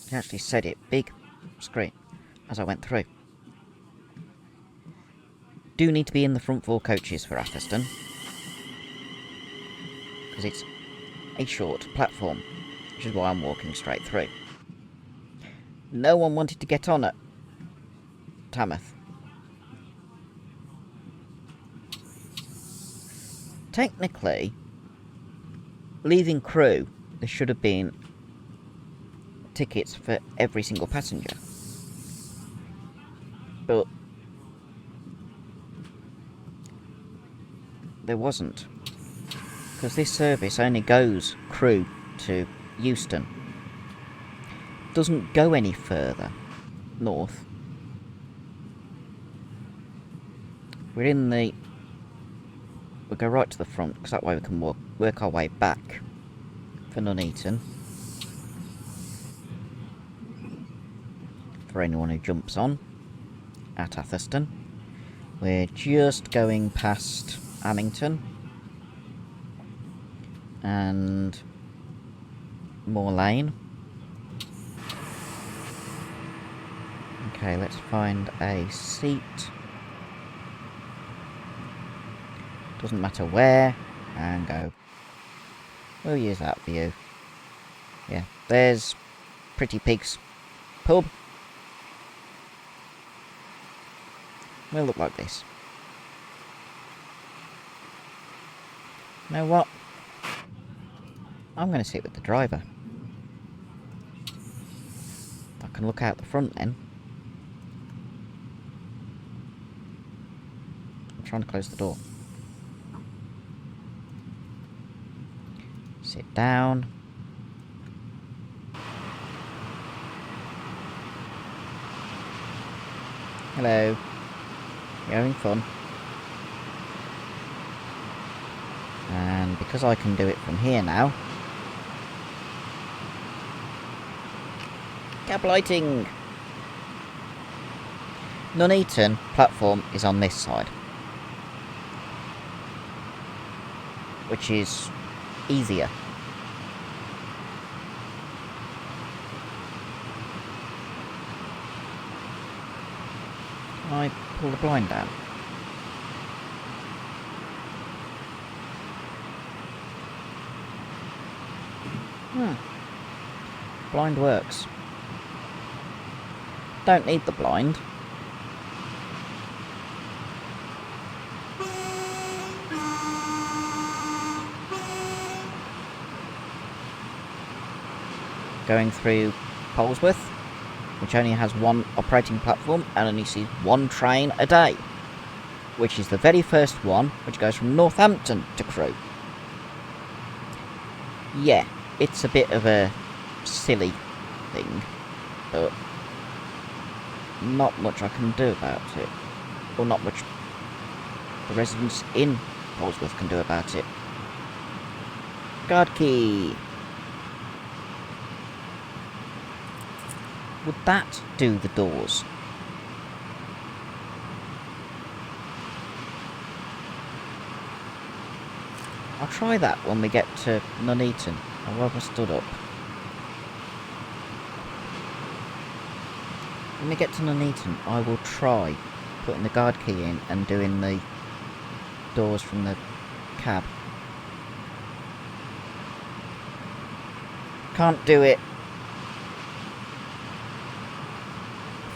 It actually said it big screen as I went through. Do need to be in the front 4 coaches for Atherstone, because it's a short platform, which is why I'm walking straight through. No one wanted to get on at Tamworth. Technically, leaving Crewe, there should have been tickets for every single passenger. But there wasn't. Because this service only goes Crewe to Euston. Doesn't go any further north. We're in the... We'll go right to the front, because that way we can work our way back for Nuneaton. For anyone who jumps on at Atherstone. We're just going past Amington and Moor Lane. Okay, let's find a seat. Doesn't matter where, and go. We'll use that view. Yeah, there's Pretty Pig's pub. We'll look like this. You know what? I'm going to sit with the driver. I can look out the front then. I'm trying to close the door. Sit down. Hello. You having fun? And because I can do it from here now... Cab lighting! Nuneaton platform is on this side. Which is easier. Can I pull the blind down? Blind works. Don't need the blind. Going through Polesworth, which only has one operating platform and only sees one train a day, which is the very first one, which goes from Northampton to Crewe. Yeah, it's a bit of a silly thing, but not much I can do about it, or not much the residents in Polesworth can do about it. Guard key. Would that do the doors? I'll try that when we get to Nuneaton. I'll have stood up. When we get to Nuneaton, I will try putting the guard key in and doing the doors from the cab. Can't do it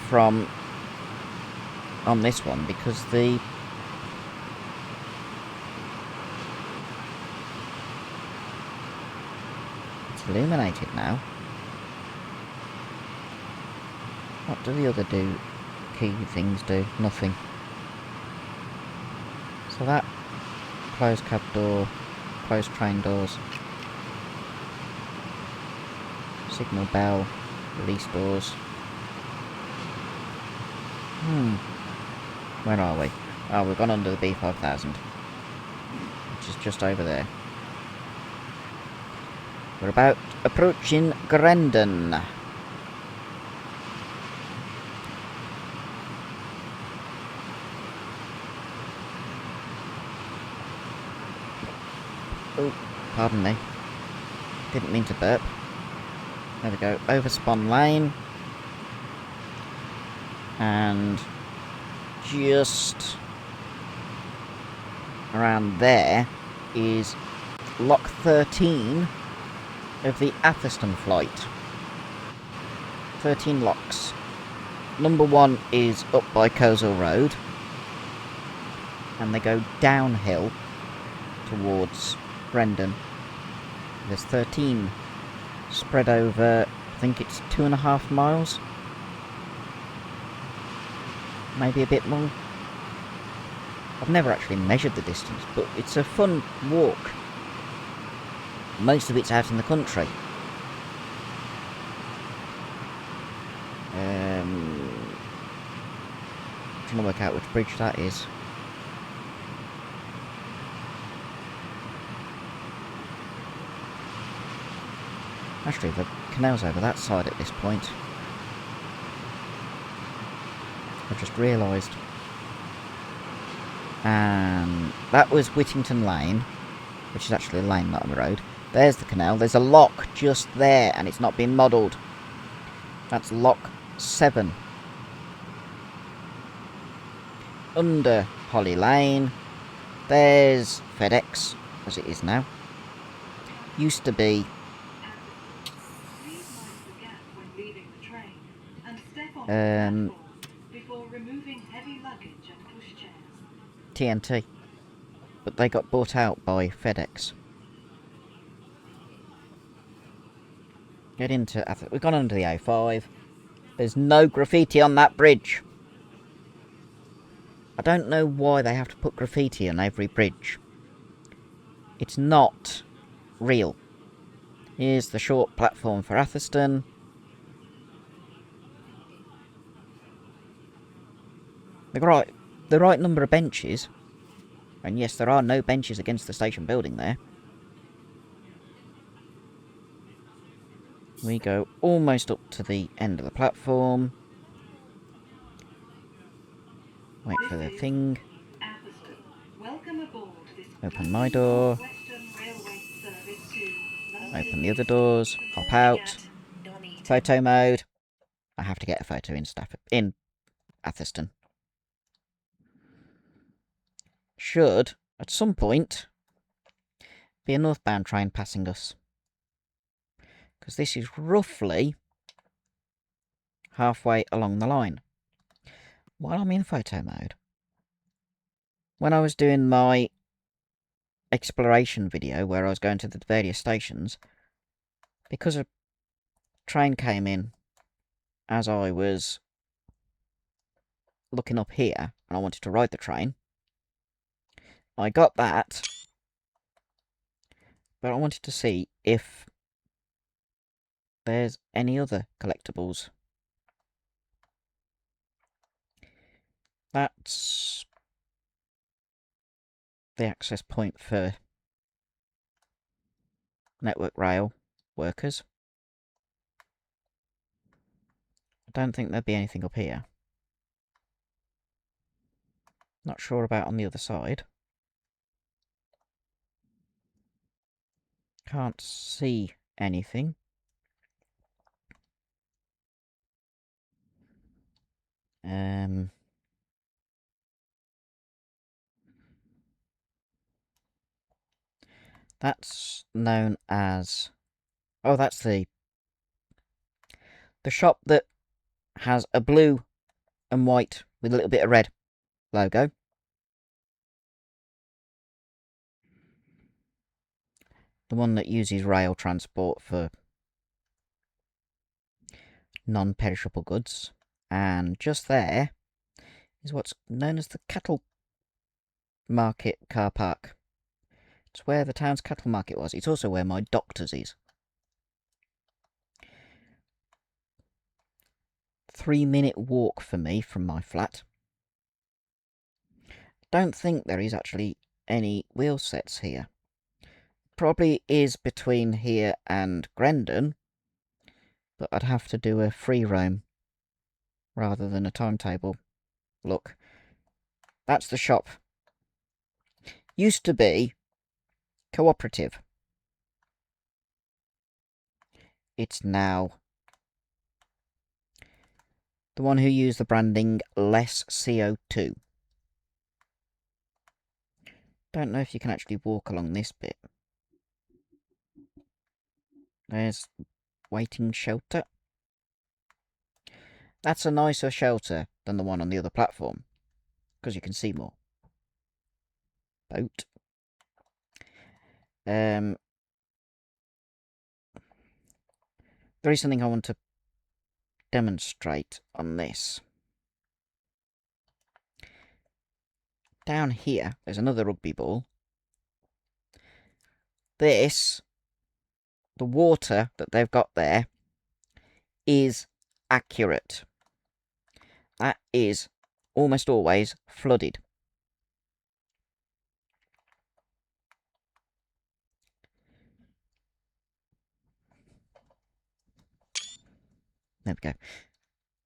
from on this one because it's illuminated now. What do the other key things do? Nothing. So that closed cab door, closed train doors, signal bell, release doors. Where are we? Oh, we've gone under the B5000, which is just over there. We're about approaching Grendon. Oh, pardon me. Didn't mean to burp. There we go. Overspon Lane. And just around there is Lock 13 of the Atherstone flight. 13 locks. Number 1 is up by Coleshill Road, and they go downhill towards Grendon. There's 13 spread over, I think it's 2.5 miles. Maybe a bit more. I've never actually measured the distance, but it's a fun walk. Most of it's out in the country. Trying to work out which bridge that is. Actually, the canal's over that side at this point. I've just realised. And that was Whittington Lane, which is actually a lane, not a road. There's the canal. There's a lock just there, and it's not been modelled. That's Lock 7. Under Holly Lane, there's FedEx, as it is now. Used to be TNT, but they got bought out by FedEx. Get into... We've gone under the A5. There's no graffiti on that bridge. I don't know why they have to put graffiti on every bridge. It's not real. Here's the short platform for Atherstone. The right number of benches. And yes, there are no benches against the station building there. We go almost up to the end of the platform. Wait for the thing.
Welcome aboard this
Open my door. Open the other doors. Hop out. Photo mode. I have to get a photo in Atherstone. Should, at some point, be a northbound train passing us. Because this is roughly halfway along the line. While I'm in photo mode, when I was doing my exploration video where I was going to the various stations, because a train came in as I was looking up here and I wanted to ride the train, I got that, but I wanted to see if there's any other collectibles. That's the access point for Network Rail workers. I don't think there'd be anything up here. Not sure about on the other side. Can't see anything. That's known as... Oh, that's the shop that has a blue and white with a little bit of red logo. The one that uses rail transport for non-perishable goods. And just there is what's known as the cattle market car park. It's where the town's cattle market was. It's also where my doctor's is. 3-minute walk for me from my flat. Don't think there is actually any wheel sets here. Probably is between here and Grendon, but I'd have to do a free roam rather than a timetable. Look, that's the shop. Used to be cooperative. It's now the one who used the branding less CO2. Don't know if you can actually walk along this bit. There's waiting shelter. That's a nicer shelter than the one on the other platform, because you can see more. Boat. There is something I want to demonstrate on this. Down here, there's another rugby ball. This, the water that they've got there, is accurate. That is almost always flooded. There we go.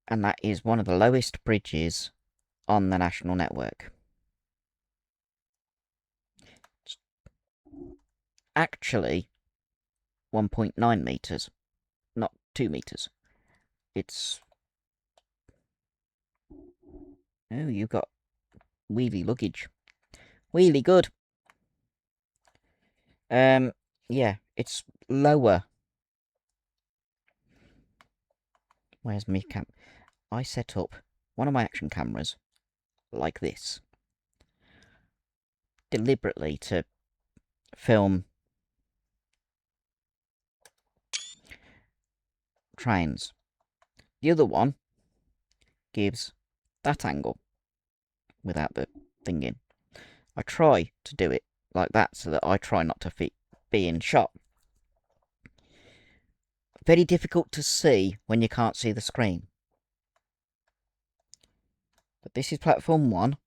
And that is one of the lowest bridges on the national network. It's actually 1.9 metres, not 2 metres. It's... Oh, you've got wheelie luggage. Wheelie good. Yeah, it's lower. Where's my cam? I set up one of my action cameras like this deliberately to film trains. The other one gives that angle without the thing in. I try to do it like that so that I try not to be in shot. Very difficult to see when you can't see the screen. But this is platform 1.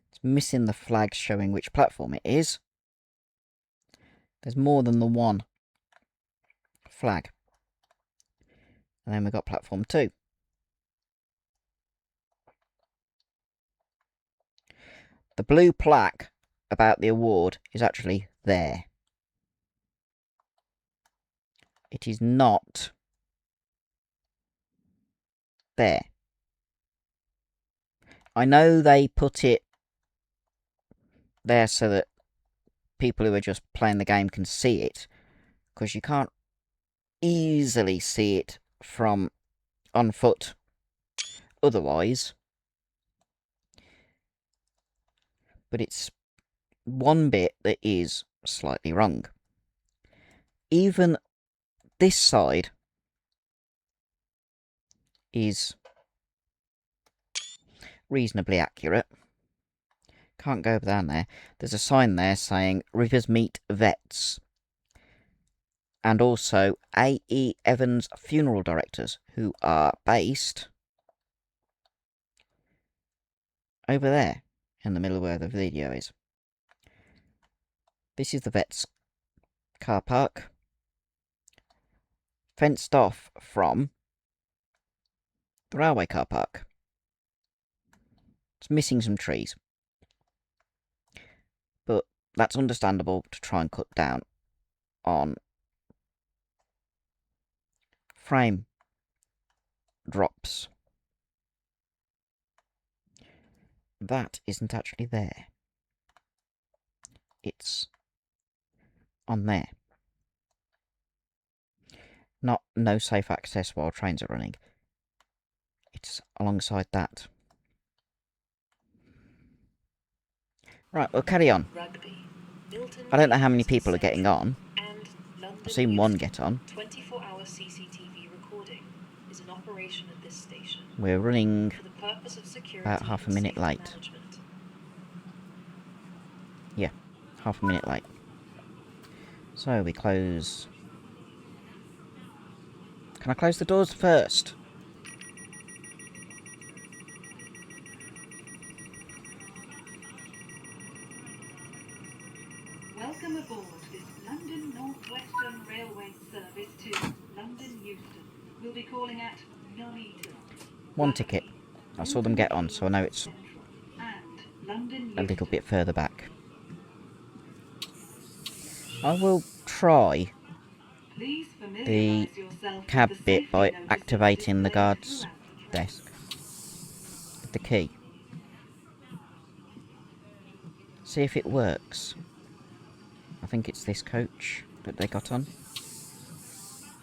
It's missing the flag showing which platform it is. There's more than the one flag. And then we've got platform 2. The blue plaque about the award is actually there. It is not there. I know they put it there so that people who are just playing the game can see it, because you can't easily see it from on foot otherwise. But it's one bit that is slightly wrong. Even this side is reasonably accurate. Can't go down there. There's a sign there saying Rivers Meet Vets. And also A.E. Evans Funeral Directors, who are based over there, in the middle where the video is. This is the Vets car park. Fenced off from the railway car park. It's missing some trees. But that's understandable to try and cut down on frame drops. That isn't actually there. It's on there. Not no safe access while trains are running. It's alongside that. Right, we'll carry on. I don't know how many people are getting on. I've seen one get on.
24-hour CCTV recording is in operation at this station.
We're running
For the purpose of security
about half a
and
minute
safety
late.
management.
Yeah, half a minute late. So we close. Can I close the doors first?
Welcome aboard this London North Western Railway service to London Euston. We'll be calling at Nuneaton.
One ticket. I saw them get on, so I know it's
And London
a little
Euston.
bit further back. I will try
Please
the
familiarise yourself
cab
with the
bit
safety
by
notices
activating the
displayed
guard's
throughout the train.
desk with the key. See if it works. I think it's this coach that they got on.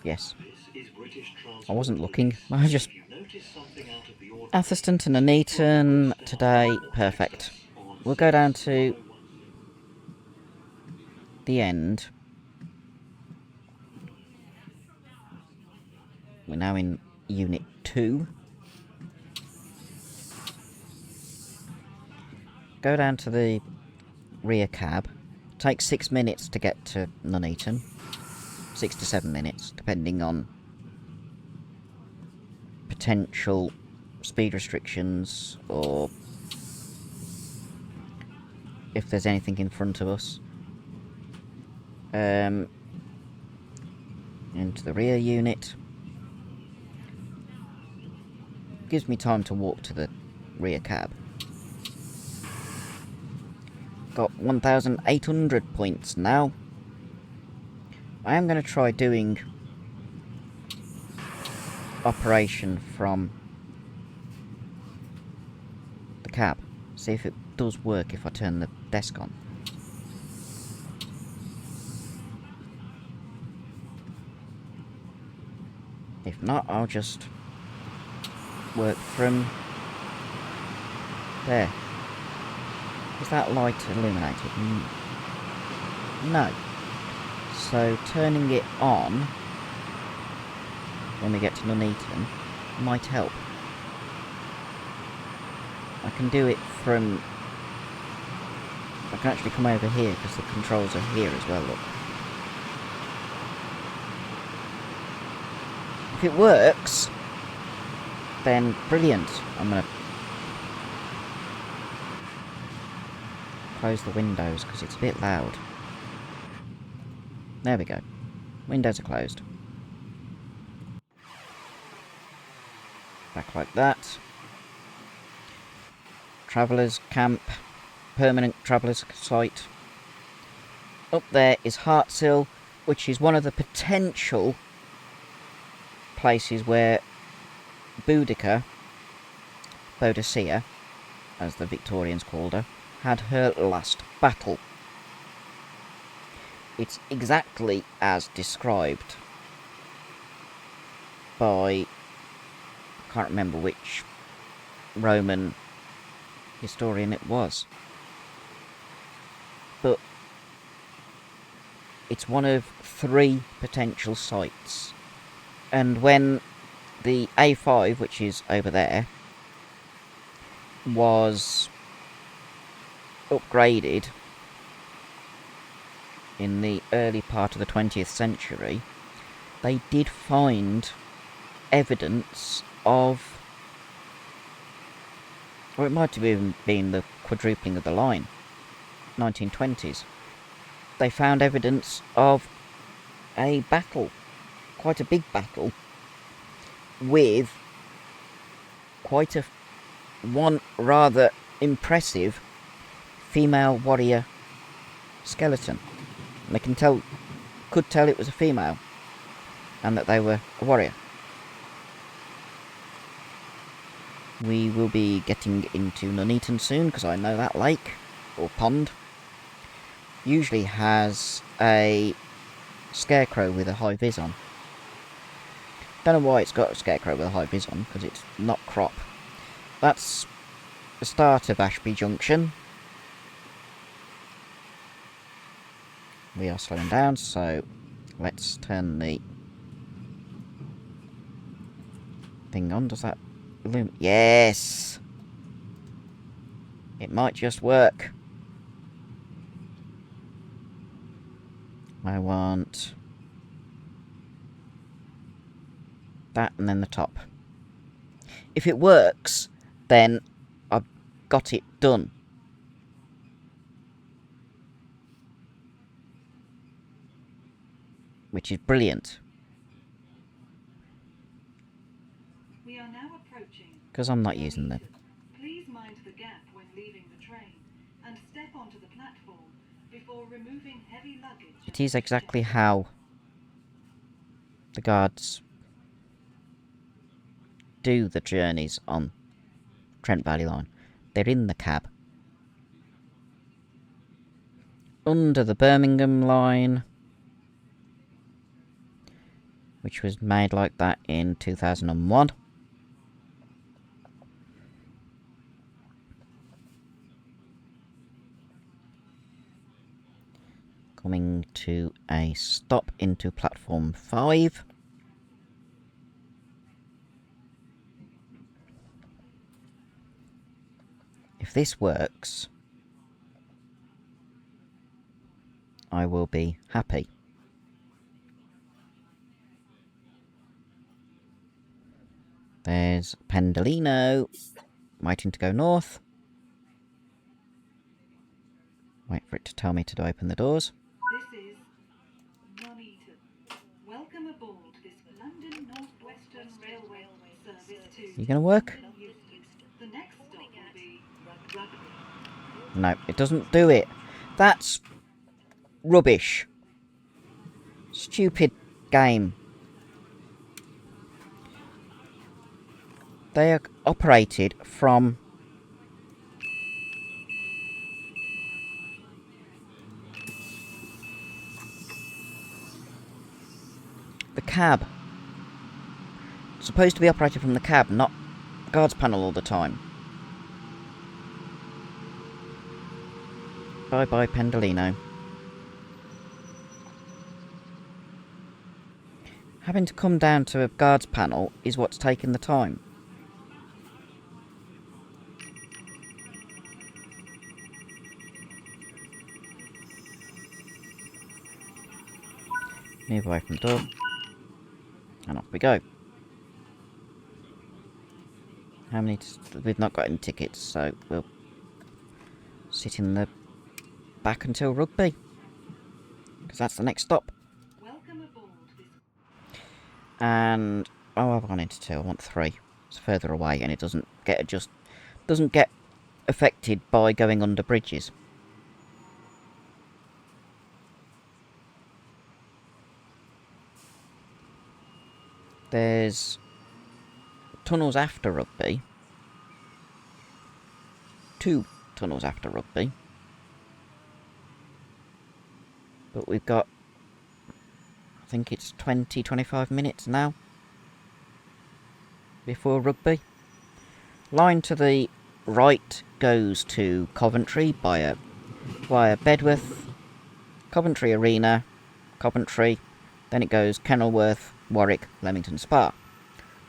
Yes.
This is British
I wasn't
Transport
looking.
Police.
I just...
If you notice something out of the ordinary,
Atherstone to Nuneaton today. Perfect. We'll go down to the end. We're now in Unit 2. Go down to the rear cab. Takes 6 minutes to get to Nuneaton. 6 to 7 minutes, depending on potential speed restrictions or if there's anything in front of us. Into the rear unit. Gives me time to walk to the rear cab. Got 1,800 points now. I am going to try doing operation from the cab. See if it does work if I turn the desk on. If not, I'll just work from there. Is that light illuminated? No. So turning it on when we get to Nuneaton might help. I can do it from... I can actually come over here because the controls are here as well, look. If it works, then brilliant. I'm going to close the windows because it's a bit loud. There we go. Windows are closed. Back like that. Travellers camp. Permanent travellers site. Up there is Hartsill, which is one of the potential places where Boudicca, as the Victorians called her, had her last battle. It's exactly as described by, I can't remember which Roman historian it was, but it's one of 3 potential sites. And when the A5, which is over there, was upgraded in the early part of the 20th century, they did find evidence of, or it might have even been the quadrupling of the line, 1920s. They found evidence of a battle, quite a big battle, with quite a one rather impressive female warrior skeleton. And they could tell it was a female, and that they were a warrior. We will be getting into Nuneaton soon, because I know that lake, or pond, usually has a scarecrow with a high vis on. Don't know why it's got a scarecrow with a high vis on, because it's not crop. That's the start of Ashby Junction. We are slowing down, so let's turn the thing on. Does that illuminate? Yes! It might just work. I want that and then the top. If it works, then I've got it done. Which is brilliant.
We are now approaching.
Because I'm not using them.
Please mind the gap when leaving the train and step onto the platform before removing heavy luggage.
It is exactly how the guards do the journeys on Trent Valley Line. They're in the cab. Under the Birmingham line, which was made like that in 2001. Coming to a stop into platform 5. If this works, I will be happy. There's Pendolino, waiting to go north. Wait for it to tell me to open the doors.
This is Nuneaton. Welcome aboard this London North Western Railway service to...
You gonna work?
The next stop will be Rugby.
No, it doesn't do it. That's rubbish. Stupid game. They are operated from the cab. Supposed to be operated from the cab, not guards panel all the time. Bye-bye, Pendolino. Having to come down to a guards panel is what's taking the time. Move away from the door. And off we go. How many... We've not got any tickets, so we'll sit in the back until rugby. Because that's the next stop.
Welcome aboard this
And... Oh, I've gone into 2. I want 3. It's further away and it doesn't get affected by going under bridges. There's tunnels after rugby. 2 tunnels after rugby. But we've got, I think it's 20-25 minutes now before rugby. Line to the right goes to Coventry via Bedworth, Coventry Arena, Coventry, then it goes Kenilworth, Warwick, Leamington Spa.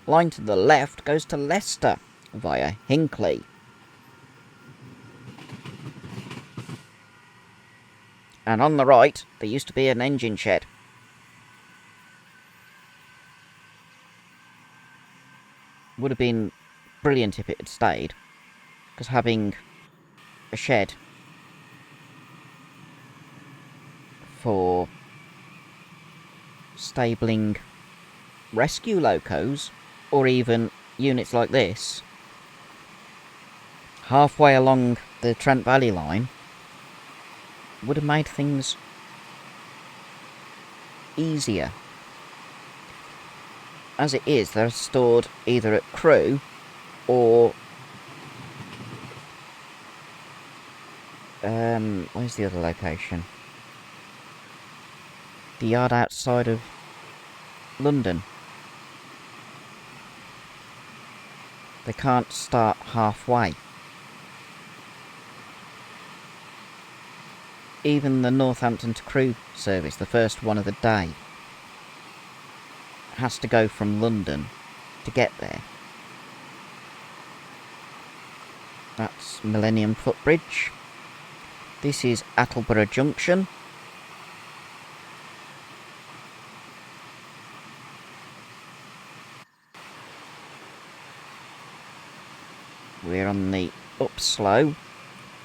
Line to the left goes to Leicester via Hinckley. And on the right, there used to be an engine shed. Would have been brilliant if it had stayed, because having a shed for stabling rescue locos, or even units like this, halfway along the Trent Valley Line, would have made things easier. As it is, they're stored either at Crewe or where's the other location? The yard outside of London. They can't start halfway. Even the Northampton to Crewe service, the first one of the day, has to go from London to get there. That's Millennium Footbridge. This is Attleborough Junction. We're on the up slow.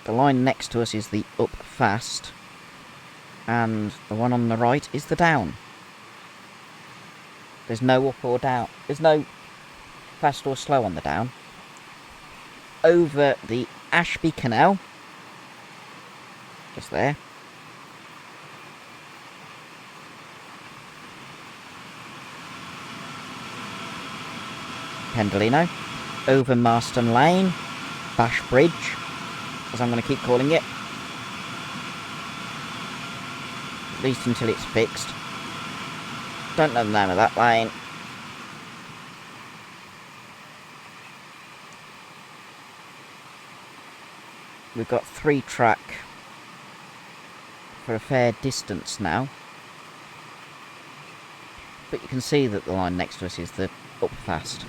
The line next to us is the up fast. And the one on the right is the down. There's no up or down. There's no fast or slow on the down. Over the Ashby Canal. Just there. Pendolino. Over Marston Lane. Bash Bridge, as I'm going to keep calling it. At least until it's fixed. Don't know the name of that lane. We've got 3 track for a fair distance now. But you can see that the line next to us is the up fast.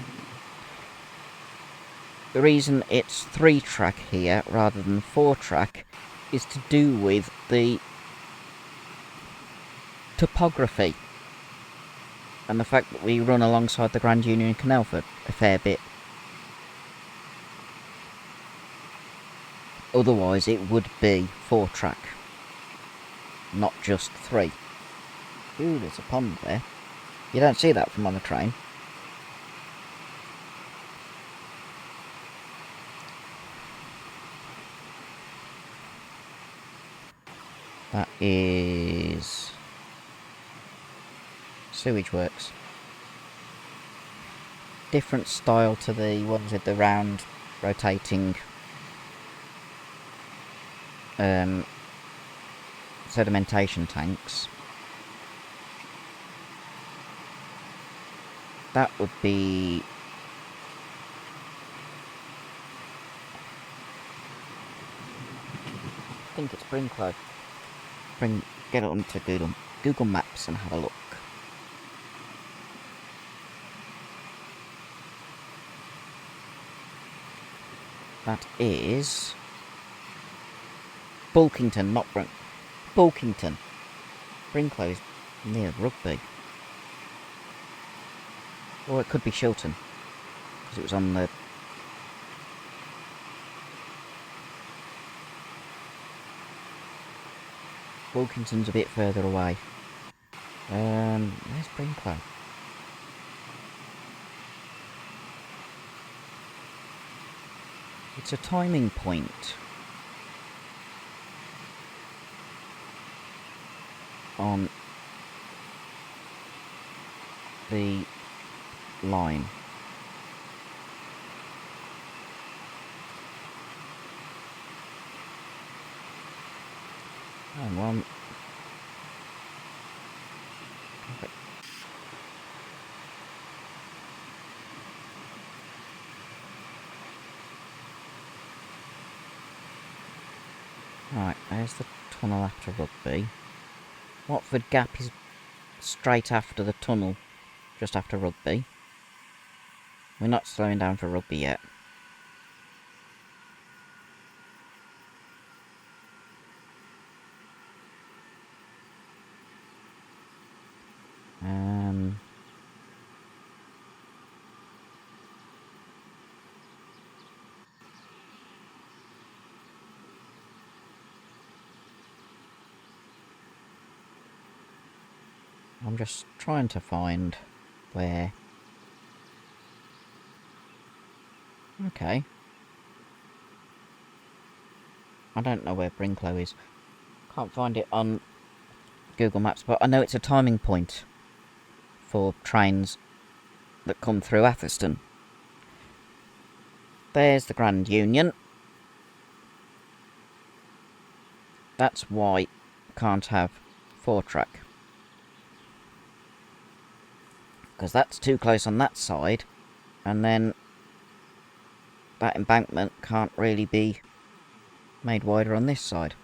The reason it's 3 track here rather than 4 track is to do with the topography and the fact that we run alongside the Grand Union Canal for a fair bit. Otherwise it would be 4 track, not just 3. Ooh, there's a pond there. You don't see that from on a train. That is sewage works. Different style to the ones with the round rotating sedimentation tanks. That would be think it's Brinklow. Get it onto Google Maps and have a look. That is Bulkington, not Bulkington. Brinklow is near Rugby. Or it could be Shilton, because it was on the... Bulkington's a bit further away. Where's Brinklow? It's a timing point on the line. And one. Okay. Right, there's the tunnel after Rugby. Watford Gap is straight after the tunnel, just after Rugby. We're not slowing down for Rugby yet. I'm just trying to find where... Okay. I don't know where Brinklow is. Can't find it on Google Maps, but I know it's a timing point for trains that come through Atherstone. There's the Grand Union. That's why I can't have 4-track. Because that's too close on that side, and then that embankment can't really be made wider on this side.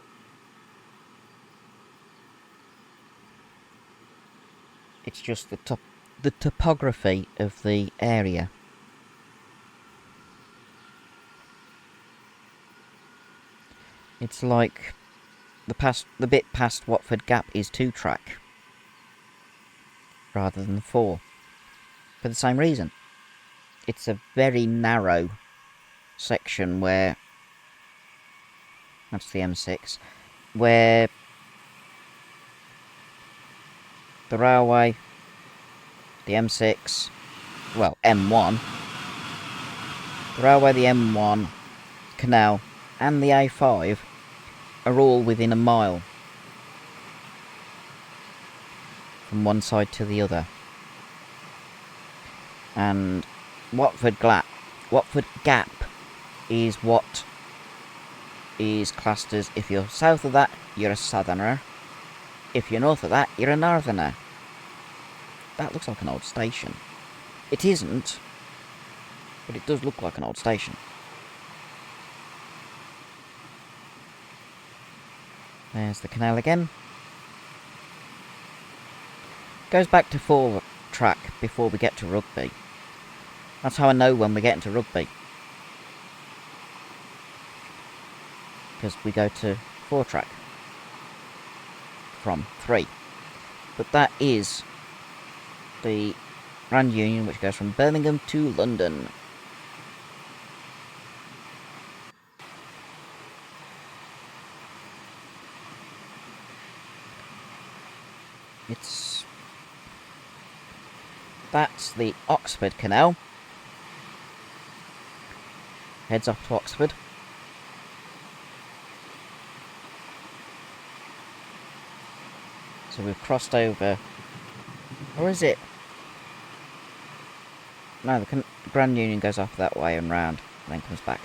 It's just the topography of the area. It's like the bit past Watford Gap is 2-track rather than 4. For the same reason. It's a very narrow section where... That's the M6. Where the railway, the M6, well, M1, the railway, the M1, canal, and the A5 are all within a mile from one side to the other. And Watford Gap is what is classed as, if you're south of that, you're a southerner. If you're north of that, you're a northerner. That looks like an old station. It isn't, but it does look like an old station. There's the canal again. Goes back to 4-track before we get to Rugby. That's how I know when we're getting to Rugby. Because we go to 4-track from 3. But that is the Grand Union, which goes from Birmingham to London. That's the Oxford Canal. Heads off to Oxford. So we've crossed over... Or is it? No, the Grand Union goes off that way and round, and then comes back.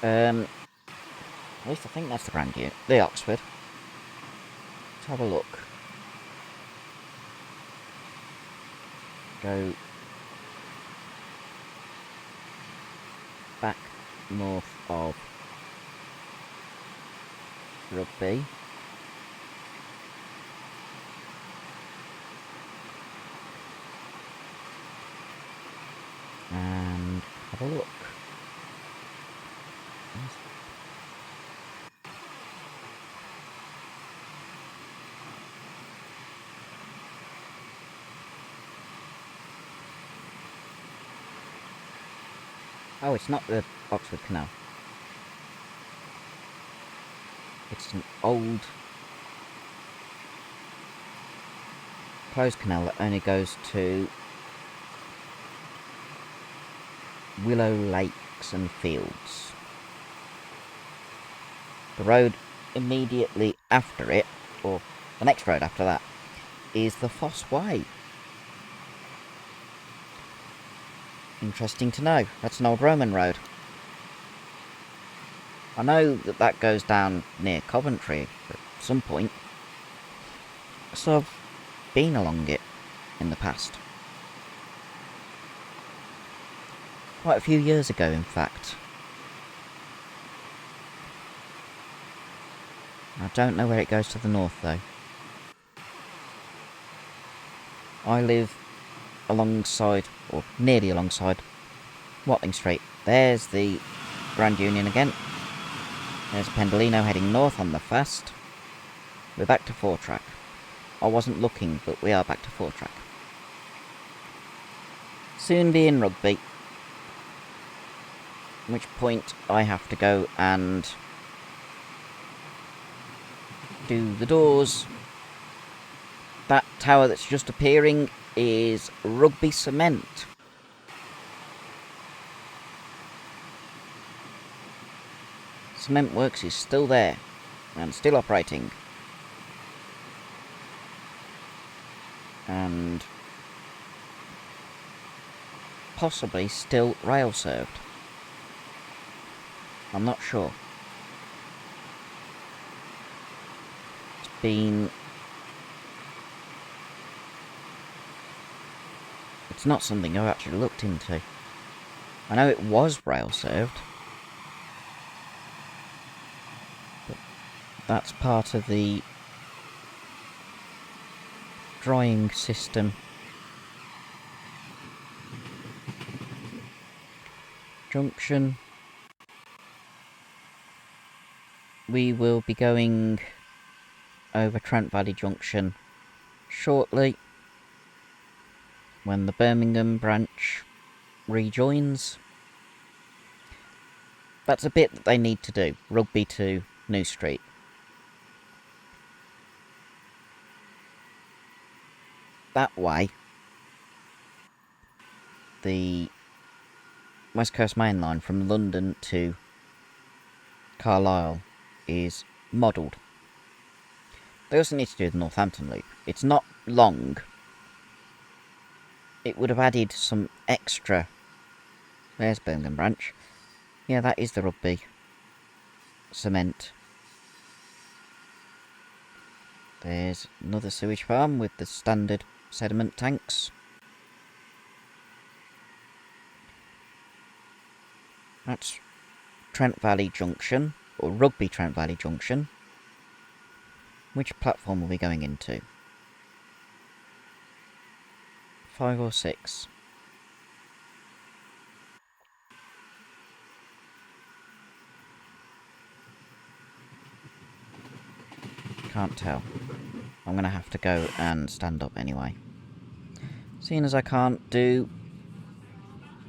At least I think that's the Grand Union. The Oxford. Let's have a look. Go back north of Rugby. And have a look. Oh, it's not the Oxford Canal. It's an old closed canal that only goes to Willow Lakes and Fields. The road immediately after it, or the next road after that, is the Foss Way. Interesting to know. That's an old Roman road. I know that that goes down near Coventry at some point, so I've been along it in the past. Quite a few years ago, in fact. I don't know where it goes to the north, though. I live alongside, or nearly alongside, Watling Street. There's the Grand Union again. There's Pendolino heading north on the fast. We're back to 4-track. I wasn't looking, but we are back to 4-track. Soon be in Rugby. At which point I have to go and do the doors. That tower that's just appearing is Rugby Cement. Cement Works is still there and still operating. And possibly still rail served. I'm not sure. It's not something I've actually looked into. I know it was rail served. But that's part of the drying system. Junction. We will be going over Trent Valley Junction shortly when the Birmingham branch rejoins. That's a bit that they need to do. Rugby to New Street. That way, the West Coast Mainline from London to Carlisle is modelled. They also need to do the Northampton loop. It's not long. It would have added some extra. There's Birmingham branch. Yeah, that is the Rugby Cement. There's another sewage farm with the standard sediment tanks. That's Trent Valley Junction, or Rugby Trent Valley Junction. Which platform are we going into? 5 or 6? Can't tell. I'm going to have to go and stand up anyway. Seeing as I can't do...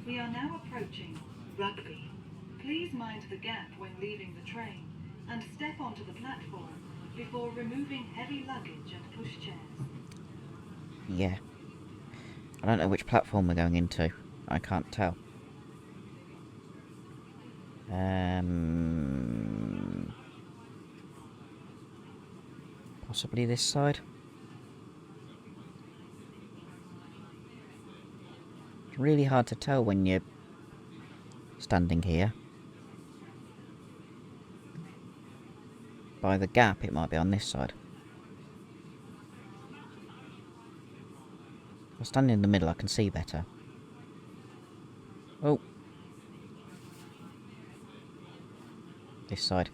We are now approaching Rugby. Please mind the gap when leaving the train and step onto the platform before removing heavy luggage and pushchairs.
Yeah. I don't know which platform we're going into. I can't tell. Possibly this side. It's really hard to tell when you're standing here. By the gap, it might be on this side. If I stand in the middle, I can see better. Oh. This side.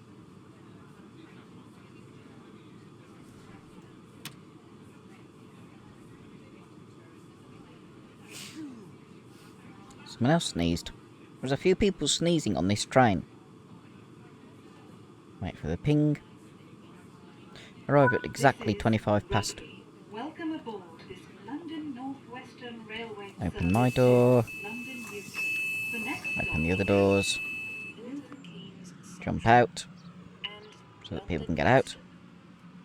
Someone else sneezed. There's a few people sneezing on this train. Wait for the ping. Arrive at exactly 25 past.
Welcome aboard this London Northwestern Railway
Open my
service
door.
to London Euston. The next
Open the
stop
other doors.
Milton Keynes
Jump
Central
out
and
so that people
London
can get out.
Euston.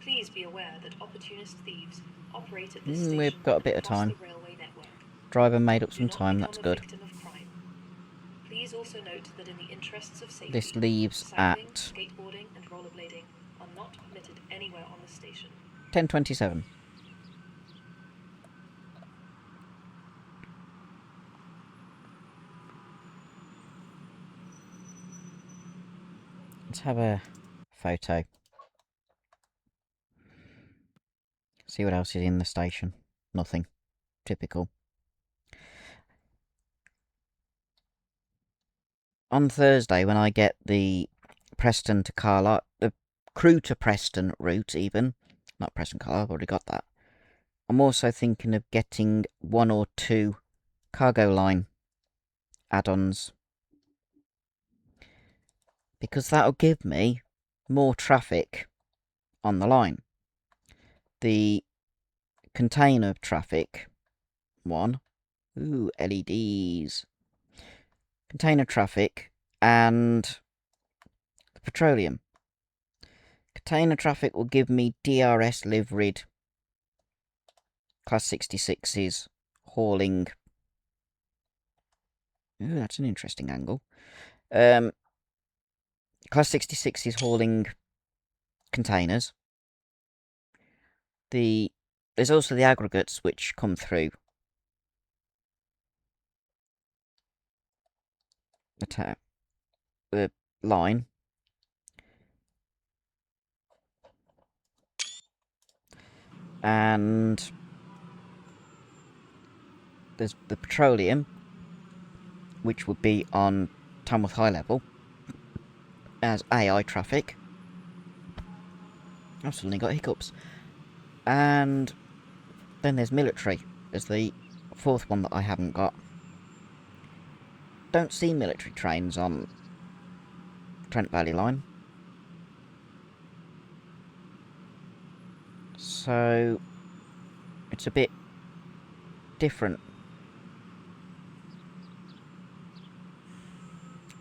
Please be aware that opportunist thieves operate at this
We've
station
got a
and
bit of
across
time.
the railway network.
Driver made up
Do
some
not
time,
become
that's
a
good.
victim of crime. Please also note that in the interests of safety,
This leaves
cycling,
at
skateboarding and rollerblading are not permitted anywhere on the station.
10:27. Let's have a photo. See what else is in the station. Nothing. Typical. On Thursday, when I get the Preston to Carlisle, the Crewe to Preston route even, not Preston Carlisle, I've already got that. I'm also thinking of getting 1 or 2 cargo line add-ons. Because that'll give me more traffic on the line. The container traffic one. Ooh, LEDs. Container traffic and the petroleum. Container traffic will give me DRS liveried Class 66s hauling. Ooh, that's an interesting angle. Class 66s hauling containers. There's also the aggregates which come through the line. And there's the petroleum, which would be on Tamworth High Level as AI traffic. I've suddenly got hiccups. And then there's military as the 4th one that I haven't got. Don't see military trains on Trent Valley Line. So it's a bit different.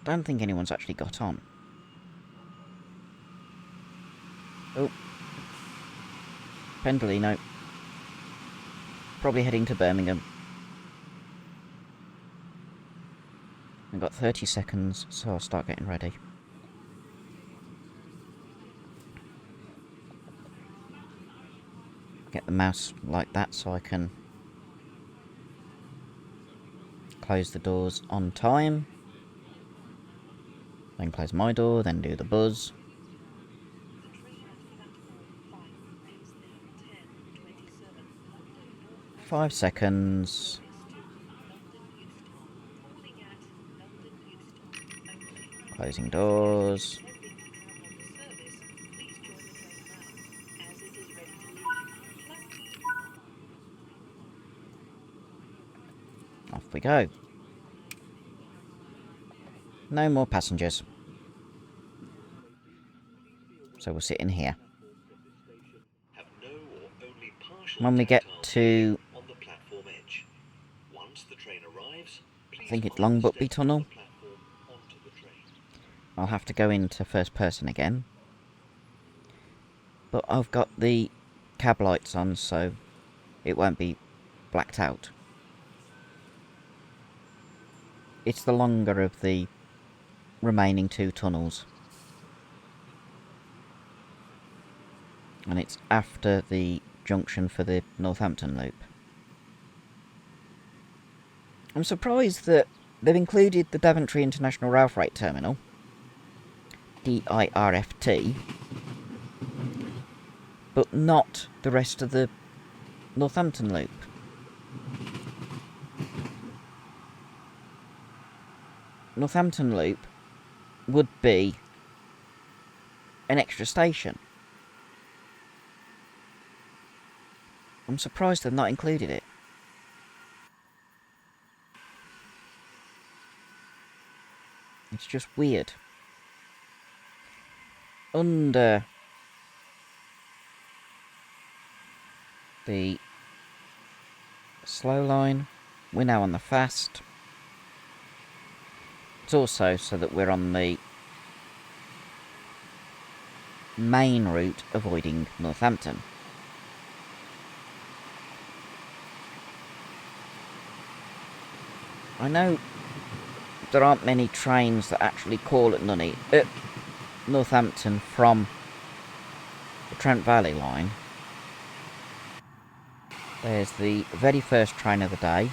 Don't think anyone's actually got on. Oh. Pendolino. Probably heading to Birmingham. I've got 30 seconds, so I'll start getting ready. Get the mouse like that so I can close the doors on time. Then close my door, then do the buzz.
The train at platform 5 is now 10:27.
5 seconds. Closing doors. Off we go. No more passengers. So we'll sit in here.
Have no or only partial
When we get
tactile
to,
feeling on the platform edge. Once the train arrives,
I think it's
mind
Longbutby
stepping
Tunnel,
from the platform onto the train.
I'll have to go into first person again. But I've got the cab lights on, so it won't be blacked out. It's the longer of the remaining 2 tunnels. And it's after the junction for the Northampton loop. I'm surprised that they've included the Daventry International Rail Freight Terminal, DIRFT, but not the rest of the Northampton loop. Northampton loop would be an extra station. I'm surprised they've not included it. It's just weird. Under the slow line, we're now on the fast. It's also so that we're on the main route avoiding Northampton. I know there aren't many trains that actually call at Northampton from the Trent Valley Line. There's the very first train of the day,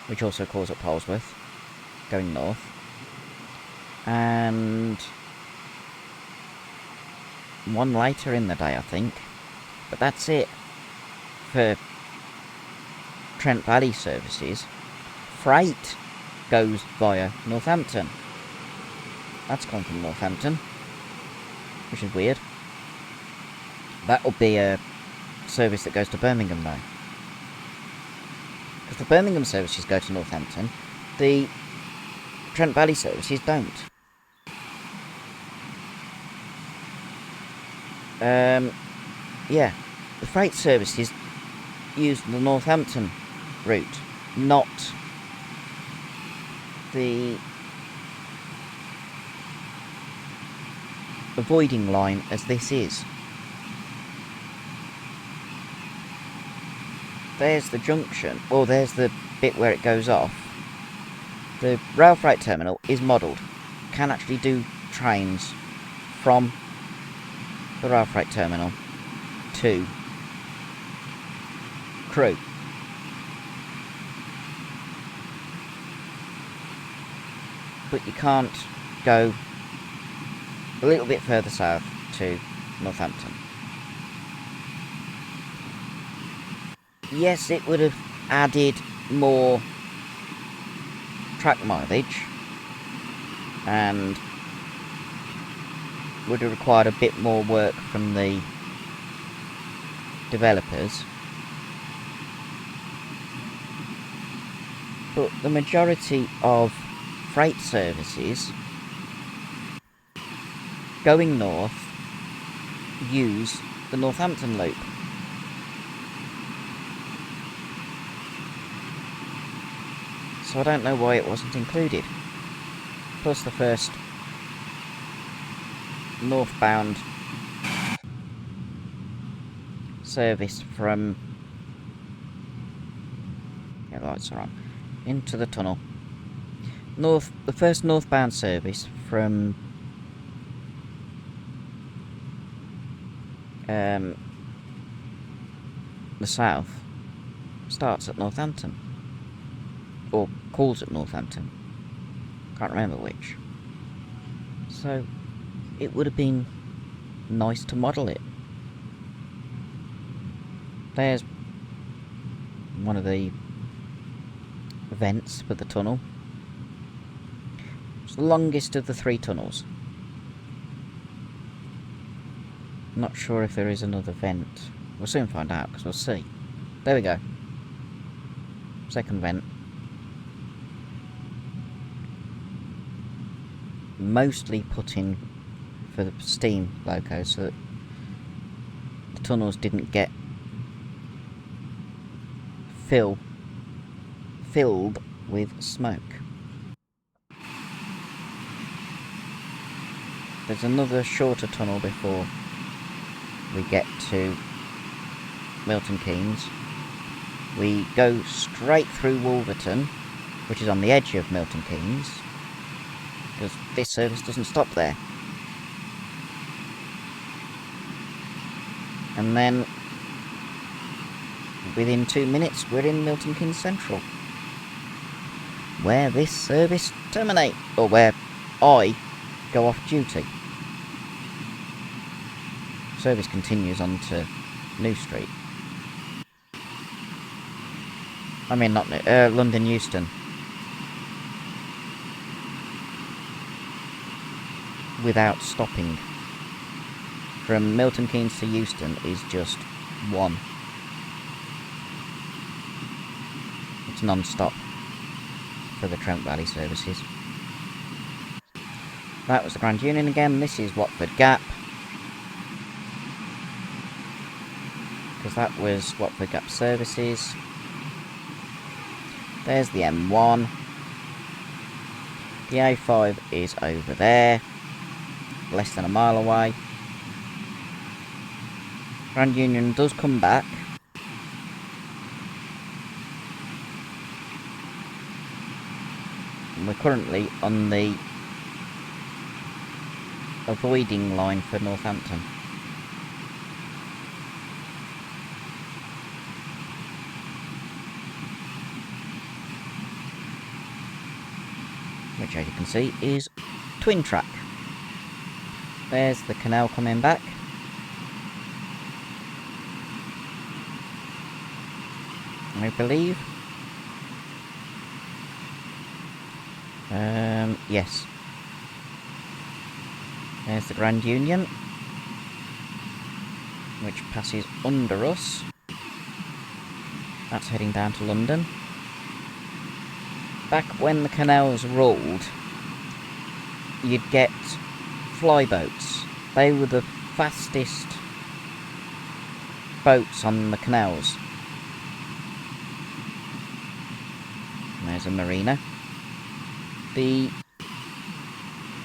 which also calls at Polesworth, going north. And one later in the day, I think. But that's it for Trent Valley services. Freight goes via Northampton. That's gone from Northampton, which is weird. That'll be a service that goes to Birmingham though. Because the Birmingham services go to Northampton, the Trent Valley services don't. Yeah, the freight services use the Northampton route, not the avoiding line as this is. There's the junction, or there's the bit where it goes off. The rail freight terminal is modelled, can actually do trains from the rail freight terminal to Crewe. But you can't go a little bit further south to Northampton. Yes, it would have added more track mileage and would have required a bit more work from the developers. But the majority of freight services going north use the Northampton loop. So I don't know why it wasn't included. Plus the first northbound service from... yeah, the lights are on. Into the tunnel. The first northbound service from the south starts at Northampton. Or calls at Northampton. Can't remember which. So it would have been nice to model it. There's one of the vents for the tunnel. It's the longest of the 3 tunnels. Not sure if there is another vent. We'll soon find out, because we'll see. There we go. Second vent. Mostly put in for the steam locos, so that the tunnels didn't get filled with smoke. There's another shorter tunnel before we get to Milton Keynes. We go straight through Wolverton, which is on the edge of Milton Keynes, because this service doesn't stop there. And then within 2 minutes we're in Milton Keynes Central, where this service terminates, or where I go off duty. Service continues on to New Street. I mean, not London Euston. Without stopping. From Milton Keynes to Euston is just one. It's non-stop. for the Trent Valley services. That was the Grand Union again. This is Watford Gap, because that was Watford Gap services. There's the M1. The A5 is over there, less than a mile away. Grand Union does come back. And we're currently on the avoiding line for Northampton. Which, as you can see, is twin track. There's the canal coming back. I believe. Yes. There's the Grand Union, which passes under us. That's heading down to London. Back when the canals ruled, you'd get flyboats. They were the fastest boats on the canals. And there's a marina. The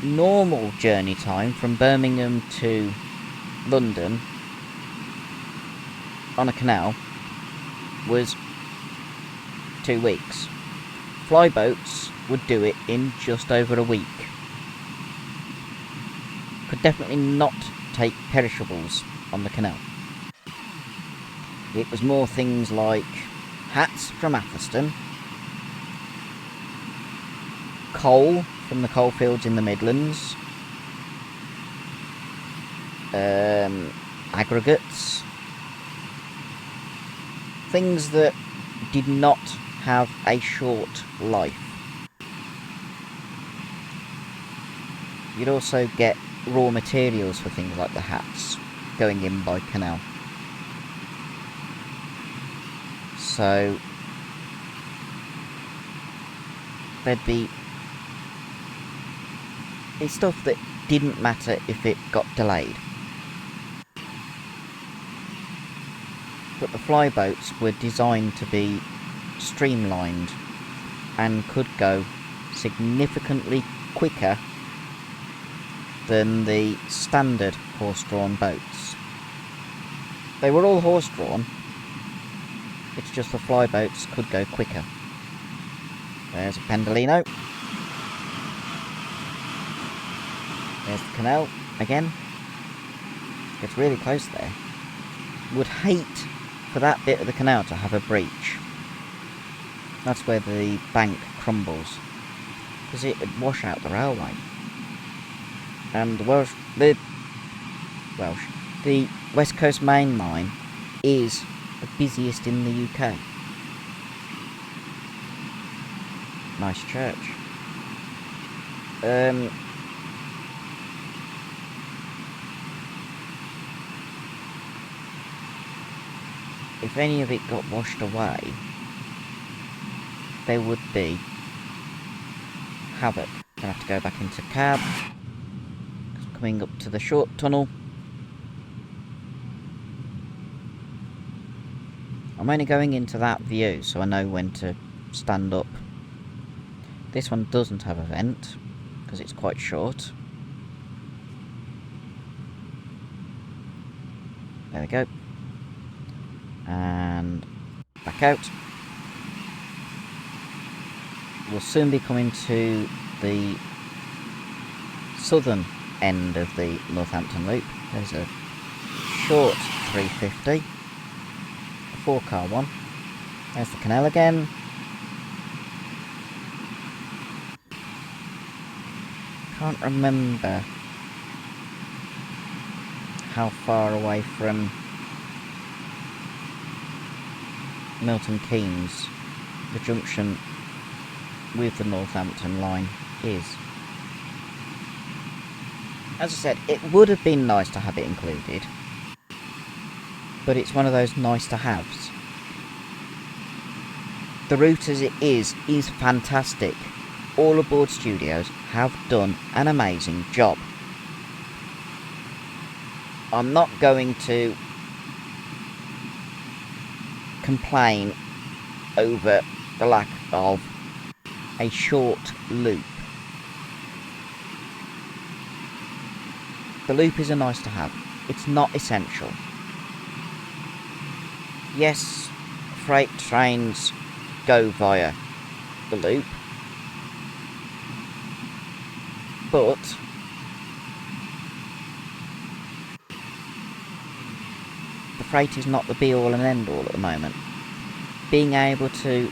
normal journey time from Birmingham to London on a canal was 2 weeks. Flyboats would do it in just over a week. Could definitely not take perishables on the canal. It was more things like hats from Atherstone, coal from the coalfields in the Midlands, aggregates, things that did not have a short life. You'd also get raw materials for things like the hats going in by canal. So there'd be stuff that didn't matter if it got delayed. But the flyboats were designed to be streamlined and could go significantly quicker than the standard horse-drawn boats. They were all horse-drawn, it's just the flyboats could go quicker. There's a Pendolino. There's the canal again. It's really close there. Would hate for that bit of the canal to have a breach. That's where the bank crumbles, because it would wash out the railway. And the West Coast Mainline is the busiest in the UK. Nice church. If any of it got washed away, there would be havoc. Gonna have to go back into cab. Coming up to the short tunnel. I'm only going into that view, so I know when to stand up. This one doesn't have a vent, because it's quite short. There we go. And back out. We'll soon be coming to the southern end of the Northampton loop. There's a short 350, a 4-car one. There's the canal again. Can't remember how far away from Milton Keynes the junction with the Northampton line is. As I said, it would have been nice to have it included, but it's one of those nice to haves. The route as it is fantastic. All aboard studios have done an amazing job. I'm not going to complain over the lack of a short loop. The loop is a nice to have. It's not essential. Yes, freight trains go via the loop, but the freight is not the be-all and end-all at the moment. Being able to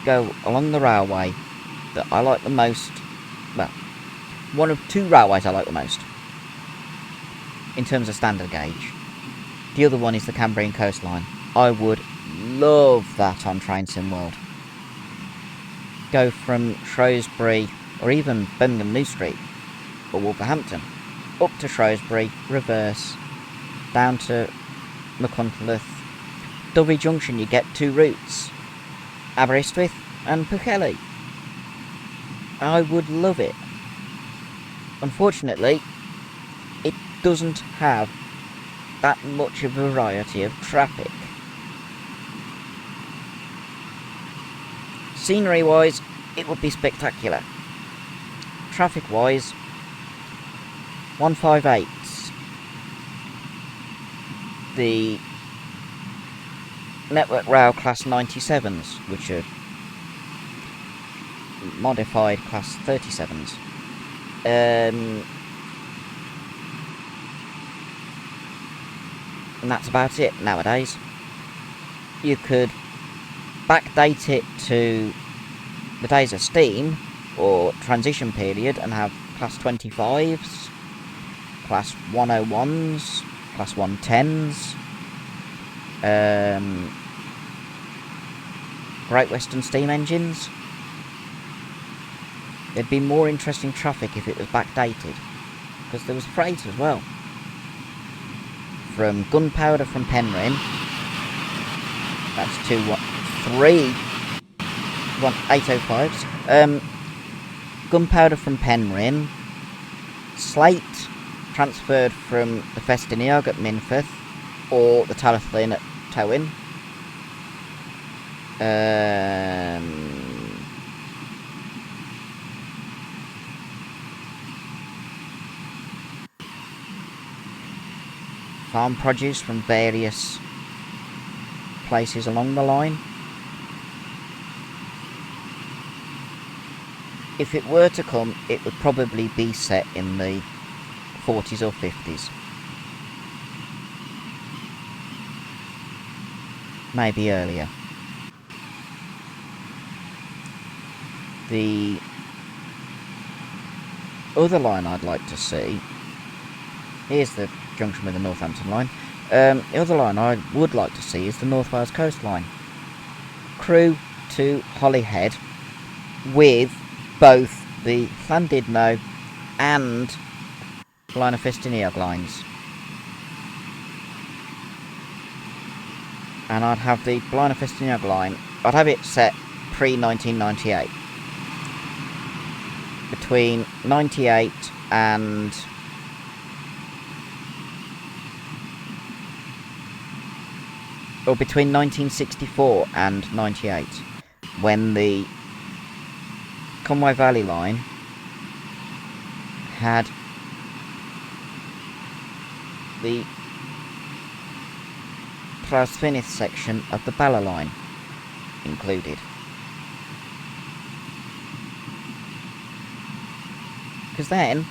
go along the railway that I like the most, well, one of two railways I like the most in terms of standard gauge. The other one is the Cambrian coastline. I would love that on Train Sim World. Go from Shrewsbury or even Birmingham New Street or Wolverhampton up to Shrewsbury, reverse, down to Machynlleth. Dovey Junction, you get two routes, Aberystwyth and Pwllheli. I would love it. Unfortunately, it doesn't have that much of a variety of traffic. Scenery wise, it would be spectacular. Traffic wise, 158s. The Network Rail Class 97s, which are modified Class 37s. And that's about it nowadays. You could backdate it to the days of steam or transition period and have Class 25s, Class 101s, Class 110s, Great Western steam engines. There'd be more interesting traffic if it was backdated, because there was freight as well. From Gunpowder from Penryn, that's 805s. Gunpowder from Penryn, Slate transferred from the Festiniog at Minffordd or the Talathlin at Towyn. Farm produce from various places along the line. If it were to come, it would probably be set in the 40s or 50s. Maybe earlier. The other line I'd like to see, here's the junction with the Northampton line. The other line I would like to see is the North Wales coastline. Crewe to Holyhead with both the Llandudno and Blaenau Festiniog lines. And I'd have the Blaenau Festiniog line, I'd have it set pre-1998. Between 98 and or between 1964 and 98, when the Conwy Valley Line had the Trasfynydd section of the Bala Line included. Because then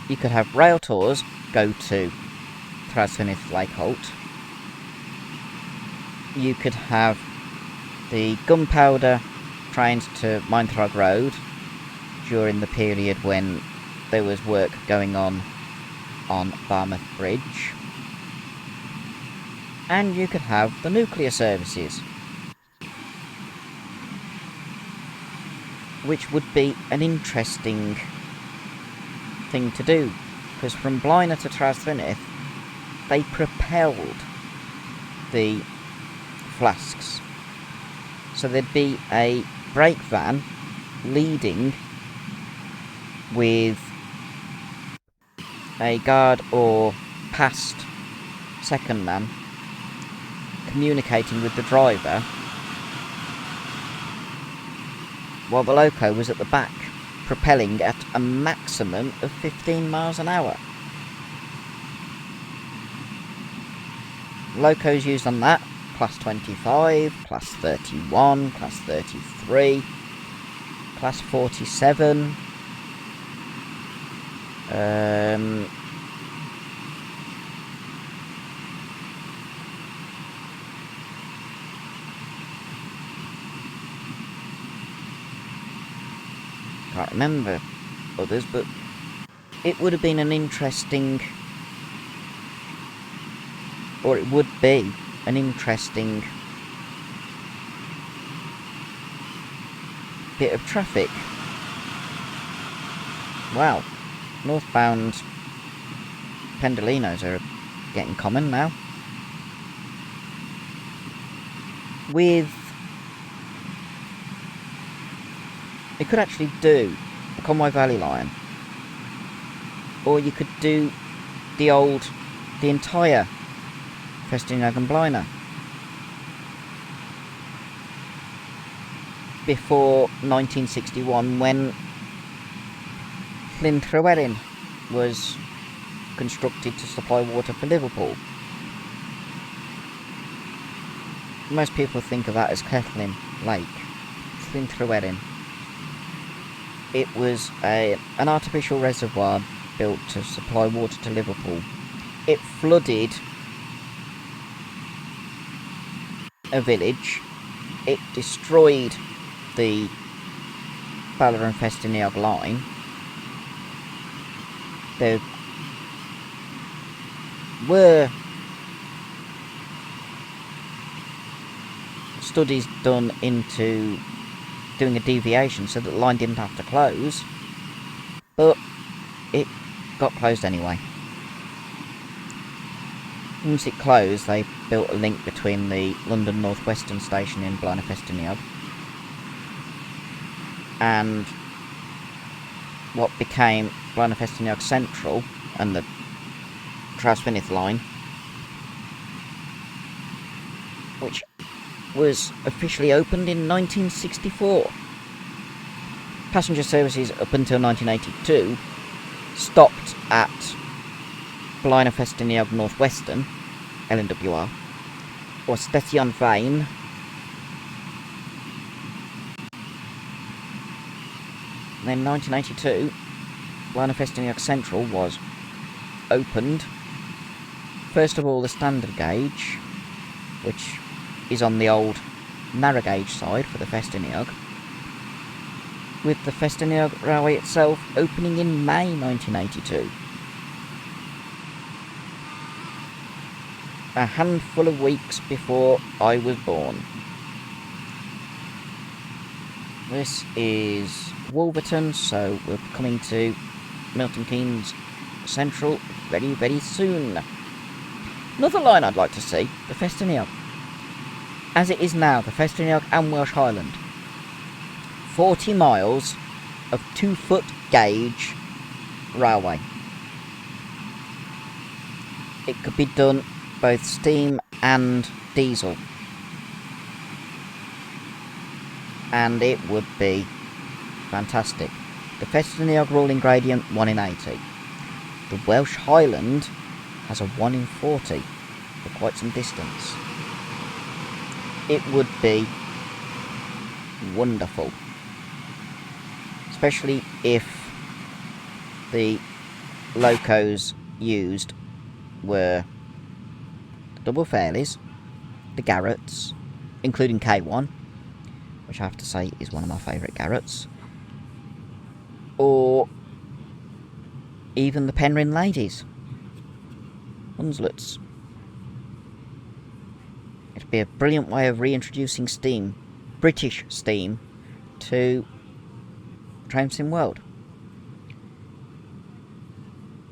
you could have rail tours go to Trasfynydd Lake Holt. You could have the Gunpowder trains to Maintrog Road during the period when there was work going on Barmouth Bridge. And you could have the nuclear services, which would be an interesting thing to do, because from Blaenau to Trasfynydd they propelled the flasks. So there'd be a brake van leading with a guard or past second man communicating with the driver, while the loco was at the back, propelling at a maximum of 15 miles an hour. Locos used on that: Class 25, Class 31, Class 33, Class 47, can't remember others, but it would have been an interesting, or it would be an interesting bit of traffic. Wow, northbound Pendolinos are getting common now. You could actually do the Conway Valley Line, or you could do the entire Festiniog and Blaina before 1961, when Llyn Llywelyn was constructed to supply water for Liverpool. Most people think of that as Cethlin Lake. It's Llyn Llywelyn. It was an artificial reservoir built to supply water to Liverpool. It flooded a village. It destroyed the Bala and Festiniog line. There were studies done into doing a deviation so that the line didn't have to close, but it got closed anyway. Once it closed, they built a link between the London North Western station in Blaena Festiniog and what became Blaena Festiniog Central and the Trawsfynydd line, which was officially opened in 1964. Passenger services up until 1982 stopped at Blaena Festiniog North Western, LNWR, or Station Vane, then in 1982 Blaena Festiniog Central was opened. First of all, the standard gauge, which is on the old narrow gauge side for the Festiniog, with the Festiniog Railway itself opening in May 1982. A handful of weeks before I was born. This is Wolverton, so we're coming to Milton Keynes Central very, very soon. Another line I'd like to see, the Festiniog. As it is now, the Festiniog and Welsh Highland. 40 miles of 2-foot gauge railway. It could be done both steam and diesel, and it would be fantastic. The Festiniog rolling gradient 1 in 80. The Welsh Highland has a 1 in 40 for quite some distance. It would be wonderful, especially if the locos used were double fairlies, the Garretts, including K1, which I have to say is one of my favourite Garretts, or even the Penryn Ladies, Hunslets. It'd be a brilliant way of reintroducing steam, British steam, to Trainsim World.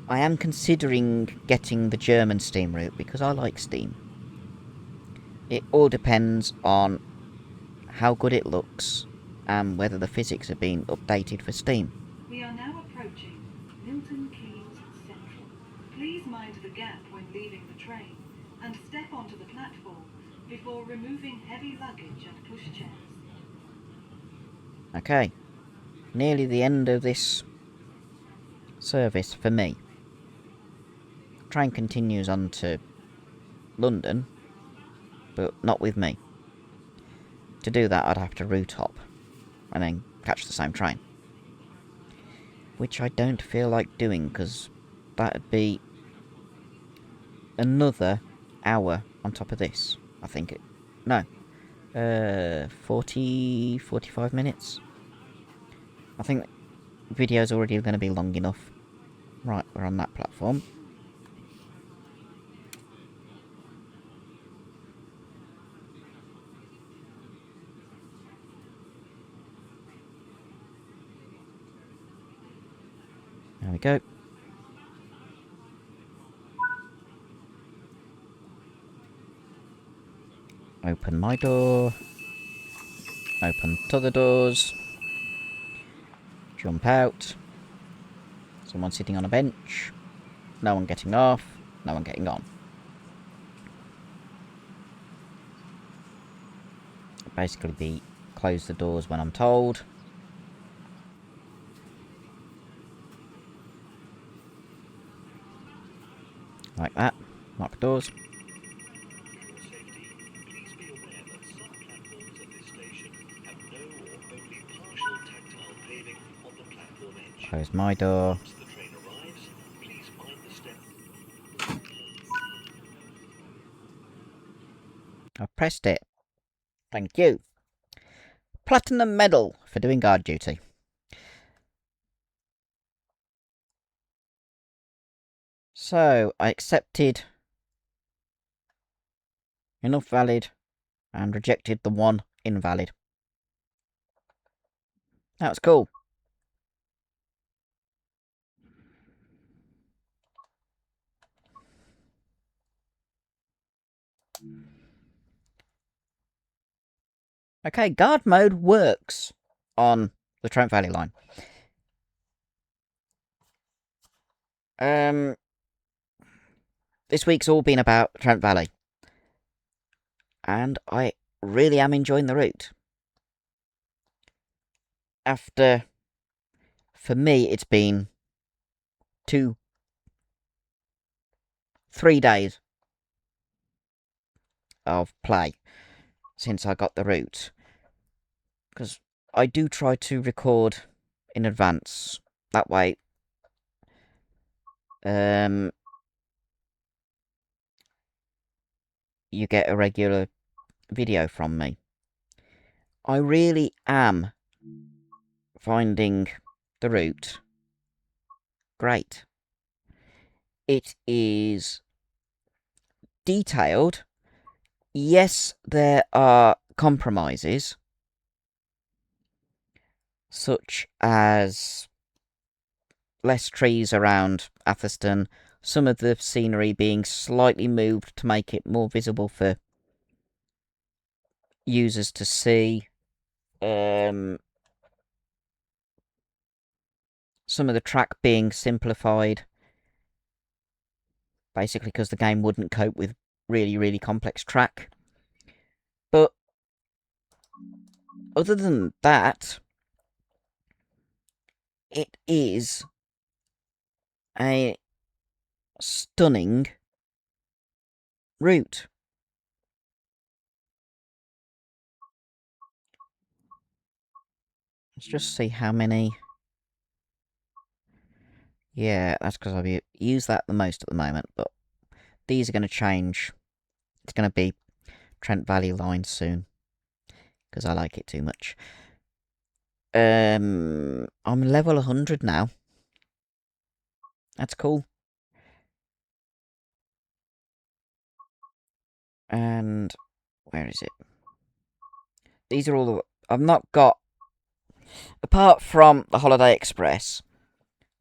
I am considering getting the German steam route because I like steam. It all depends on how good it looks and whether the physics have been updated for Steam.
We are now approaching Milton Keynes Central. Please mind the gap when leaving the train and step onto the platform before removing heavy luggage and pushchairs.
Okay, nearly the end of this service for me. Train continues on to London, but not with me. To do that, I'd have to route hop and then catch the same train, which I don't feel like doing, because that'd be another hour on top of this. I think it... no. 45 minutes. I think the video's already going to be long enough. Right, we're on that platform. There we go. Open my door. Open t'other doors. Jump out. Someone sitting on a bench. No one getting off. No one getting on. Basically close the doors when I'm told. Like that. Lock the doors.
Please be aware that some platforms at this station have no or only partial tactile paving on the platform edge.
Close my door.
Once the train arrives, please mind the step.
I pressed it. Thank you. Platinum medal for doing guard duty. So, I accepted enough valid and rejected the one invalid. That was cool. Okay, guard mode works on the Trent Valley Line. This week's all been about Trent Valley. And I really am enjoying the route. For me, it's been 3 days of play since I got the route. Because I do try to record in advance. That way, you get a regular video from me. I really am finding the route great. It is detailed. Yes, there are compromises, such as less trees around Atherstone, some of the scenery being slightly moved to make it more visible for users to see. Some of the track being simplified, basically because the game wouldn't cope with really, really complex track. But other than that, it is a stunning route. Let's just see how many... yeah, that's because I use that the most at the moment, but these are going to change. It's going to be Trent Valley Line soon, because I like it too much. I'm level 100 now. That's cool. And where is it? These are all the... I've not got... apart from the Holiday Express,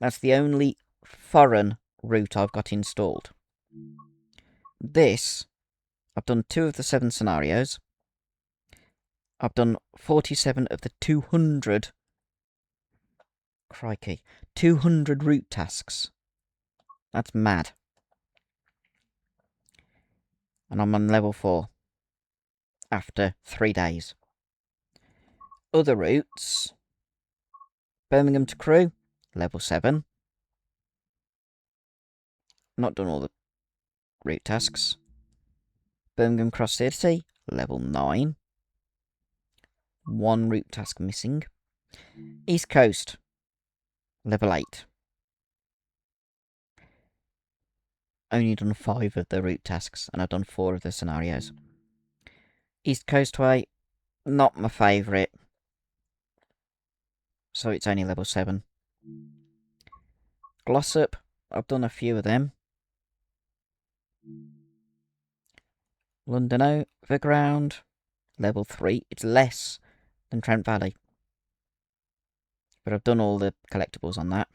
that's the only foreign route I've got installed. This, I've done 2 of the 7 scenarios. I've done 47 of the 200. Crikey. 200 route tasks. That's mad. And I'm on level 4. After 3 days. Other routes. Birmingham to Crewe. Level 7. Not done all the route tasks. Birmingham Cross City. Level 9. 1 route task missing. East Coast. Level 8. Only done 5 of the route tasks, and I've done 4 of the scenarios. East Coast Way, not my favourite. So it's only level 7. Glossop, I've done a few of them. London Overground, level 3. It's less than Trent Valley. But I've done all the collectibles on that.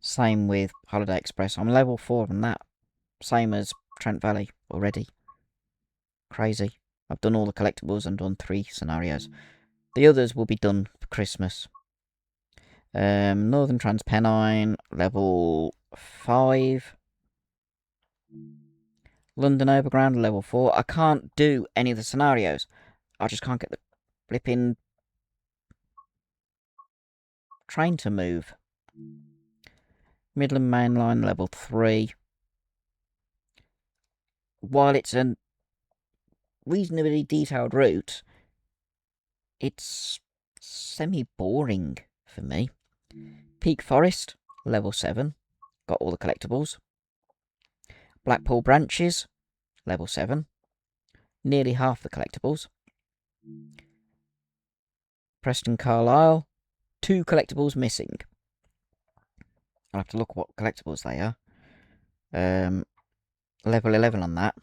Same with Holiday Express. I'm level 4 on that. Same as Trent Valley already. Crazy. I've done all the collectibles and done 3 scenarios. The others will be done for Christmas. Northern Transpennine, level 5. London Overground, level 4. I can't do any of the scenarios. I just can't get the flipping train to move. Midland Mainline, level 3. While it's a reasonably detailed route, it's semi-boring for me. Peak Forest, level 7. Got all the collectibles. Blackpool Branches, level 7. Nearly half the collectibles. Preston Carlisle, 2 collectibles missing. I'll have to look what collectibles they are. Level 11 on that.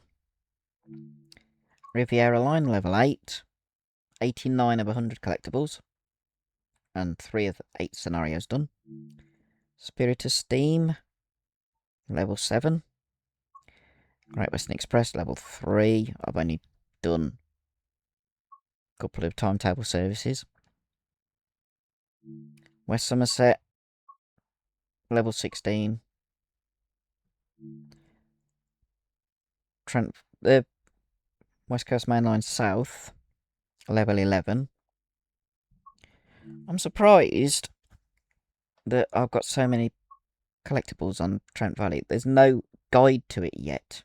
Riviera Line, level 8. 89 of 100 collectibles. And 3 of 8 scenarios done. Spirit of Steam, level 7. Great Western Express, level 3. I've only done a couple of timetable services. West Somerset, level 16. West Coast Mainline South, level 11. I'm surprised that I've got so many collectibles on Trent Valley. There's no guide to it yet,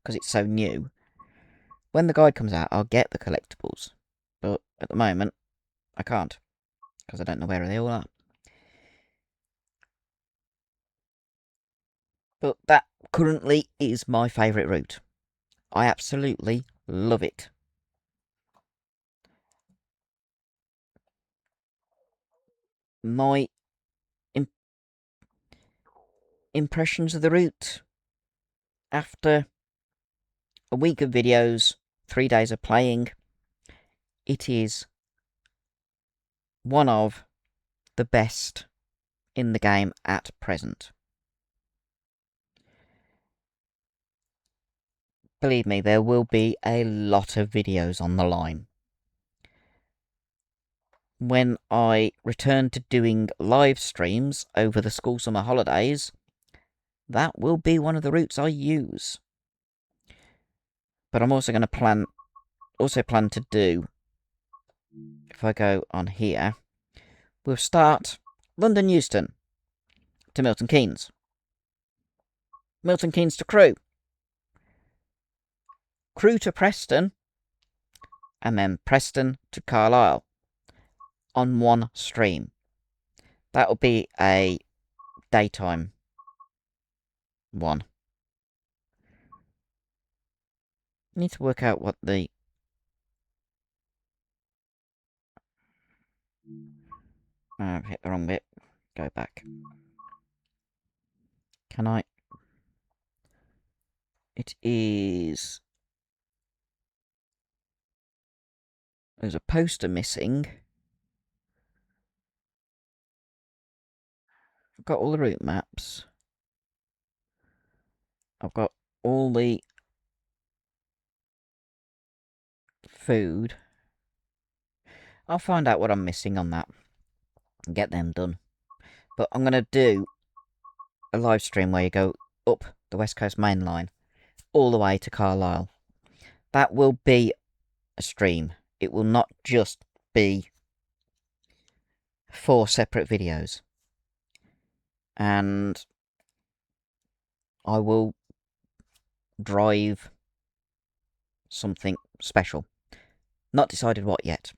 because it's so new. When the guide comes out, I'll get the collectibles. But at the moment, I can't, because I don't know where they all are. But that currently is my favourite route. I absolutely love it. My impressions of the route after a week of videos, 3 days of playing, it is one of the best in the game at present. Believe me, there will be a lot of videos on the line. When I return to doing live streams over the school summer holidays, that will be one of the routes I use. But I'm also going to plan to do, if I go on here, we'll start London Euston to Milton Keynes. Milton Keynes to Crewe. Crewe to Preston. And then Preston to Carlisle. On one stream. That will be a daytime one. I need to work out what the... I've hit the wrong bit. Go back. Can I? It is... There's a poster missing. I've got all the route maps. I've got all the food. I'll find out what I'm missing on that and get them done. But I'm going to do a live stream where you go up the West Coast Mainline all the way to Carlisle. That will be a stream. It will not just be 4 separate videos. And I will drive something special. Not decided what yet.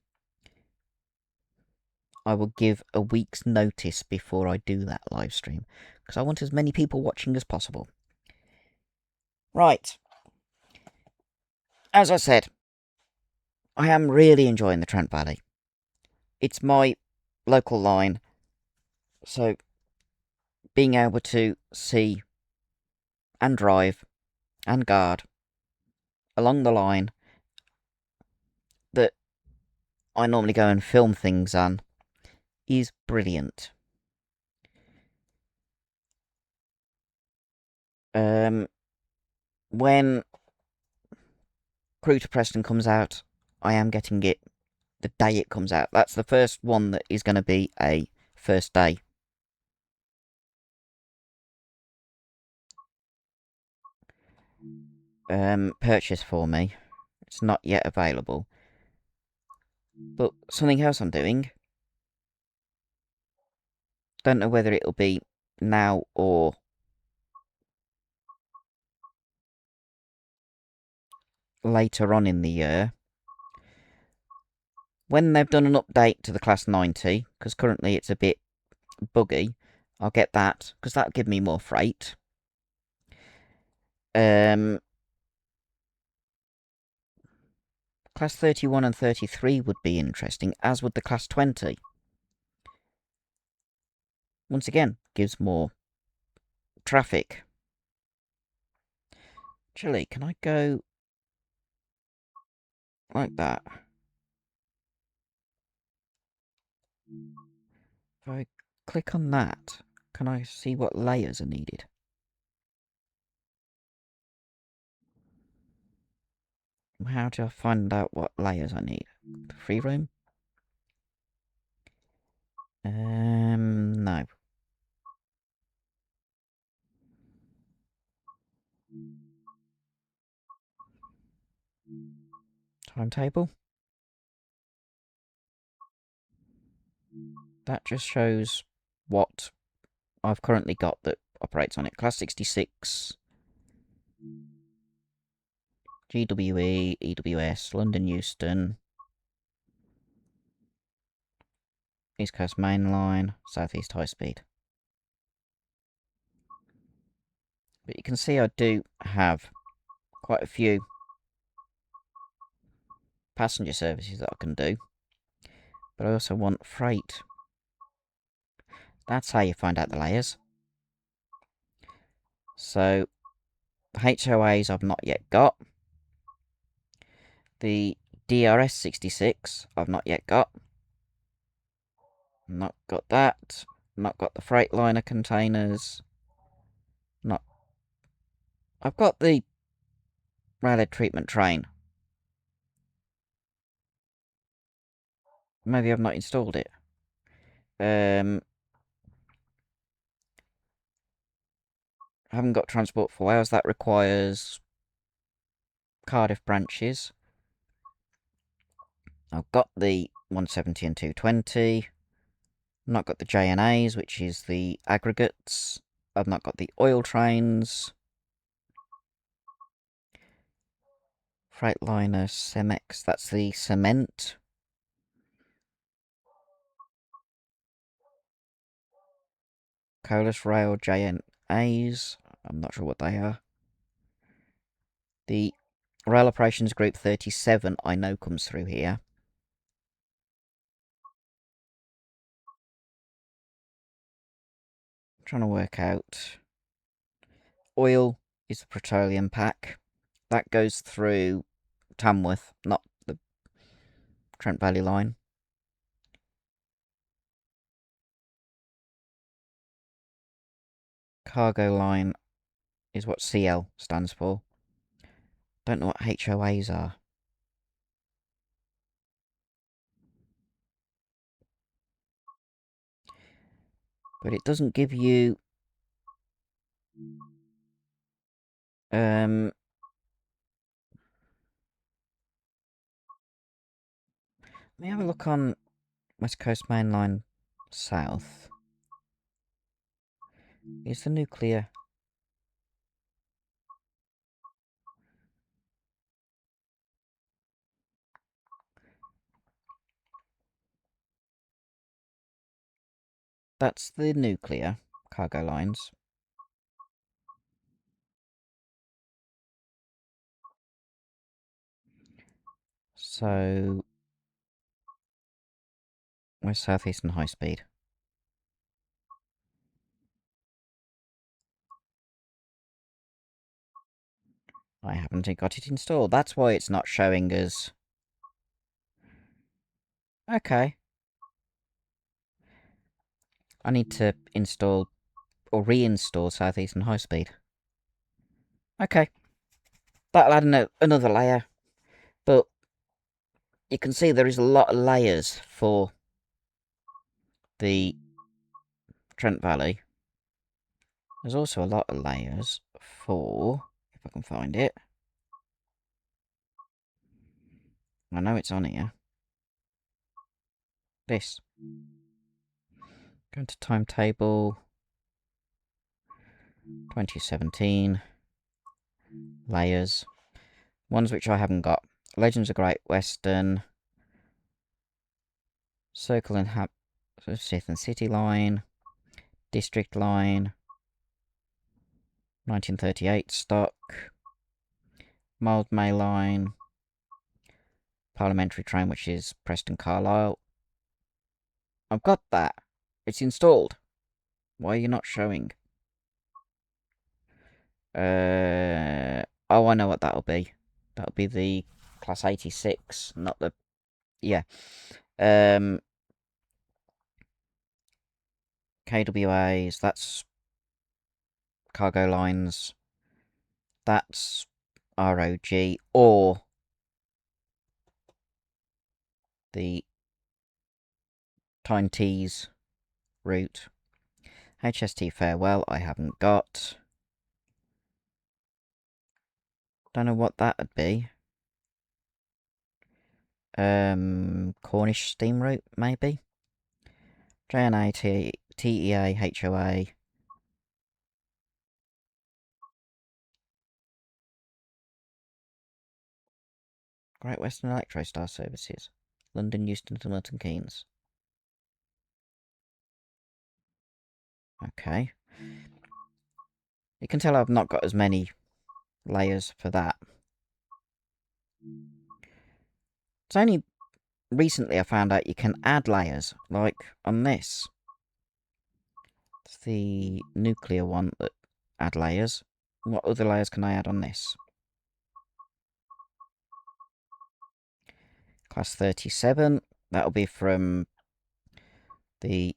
I will give a week's notice before I do that live stream, because I want as many people watching as possible. Right. As I said, I am really enjoying the Trent Valley. It's my local line, so being able to see and drive and guard along the line that I normally go and film things on is brilliant. When Crewe to Preston comes out, I am getting it the day it comes out. That's the first one that is going to be a first day. Purchase for me. It's not yet available. But something else I'm doing. Don't know whether it'll be now or later on in the year. When they've done an update to the Class 90, because currently it's a bit buggy, I'll get that, because that'll give me more freight. Class 31 and 33 would be interesting, as would the Class 20. Once again, gives more traffic. Actually, can I go like that? If I click on that, can I see what layers are needed? How do I find out what layers I need? The free room? No. Timetable? That just shows what I've currently got that operates on it. Class 66, GWE, EWS, London Euston, East Coast Mainline, South East High Speed. But you can see I do have quite a few passenger services that I can do. But I also want freight. That's how you find out the layers. So, the HOAs I've not yet got. The DRS 66 I've not yet got. Not got that. Not got the Freightliner containers. Not. I've got the railhead treatment train. Maybe I've not installed it. I haven't got Transport for Wales. That requires Cardiff branches. I've got the 170 and 220. Not got the JNAs, which is the aggregates. I've not got the oil trains. Freightliner Cemex, that's the cement. Colas Rail JNAs, I'm not sure what they are. The Rail Operations Group 37 I know comes through here. I'm trying to work out. Oil is the petroleum pack. That goes through Tamworth, not the Trent Valley Line. Cargo line is what CL stands for. Don't know what HOAs are. But it doesn't give you... Let me have a look on West Coast Mainline South. Is the nuclear... That's the nuclear cargo lines. So... West South Eastern High Speed. I haven't got it installed. That's why it's not showing us... Okay. I need to install or reinstall Southeastern High Speed. Okay. That'll add another layer. But you can see there is a lot of layers for the Trent Valley. There's also a lot of layers for, if I can find it. I know it's on here. This. Go into timetable. 2017. Layers. Ones which I haven't got. Legends of Great Western. Circle and Sith and City Line. District Line. 1938 stock. Mild May Line. Parliamentary train, which is Preston Carlisle. I've got that. It's installed. Why are you not showing? Oh, I know what that'll be. That'll be the Class 86, not the... Yeah. KWAs, that's cargo lines. That's ROG, or the Tyne Tees route. HST Farewell, I haven't got. Don't know what that would be. Cornish steam route, maybe? JNA, TEA, HOA. Great Western Electrostar Services. London, Euston to Milton Keynes. Okay. You can tell I've not got as many layers for that. It's only recently I found out you can add layers, like on this. It's the nuclear one that add layers. What other layers can I add on this? Class 37. That'll be from the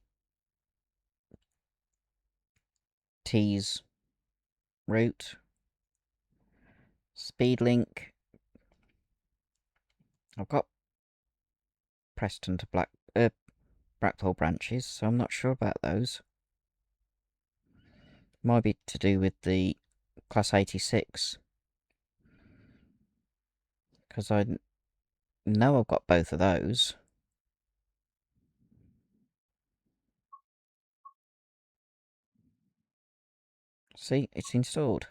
Tees route. Speedlink. I've got Preston to Brackpool branches, so I'm not sure about those. Might be to do with the Class 86. Because I know I've got both of those. See, it's installed.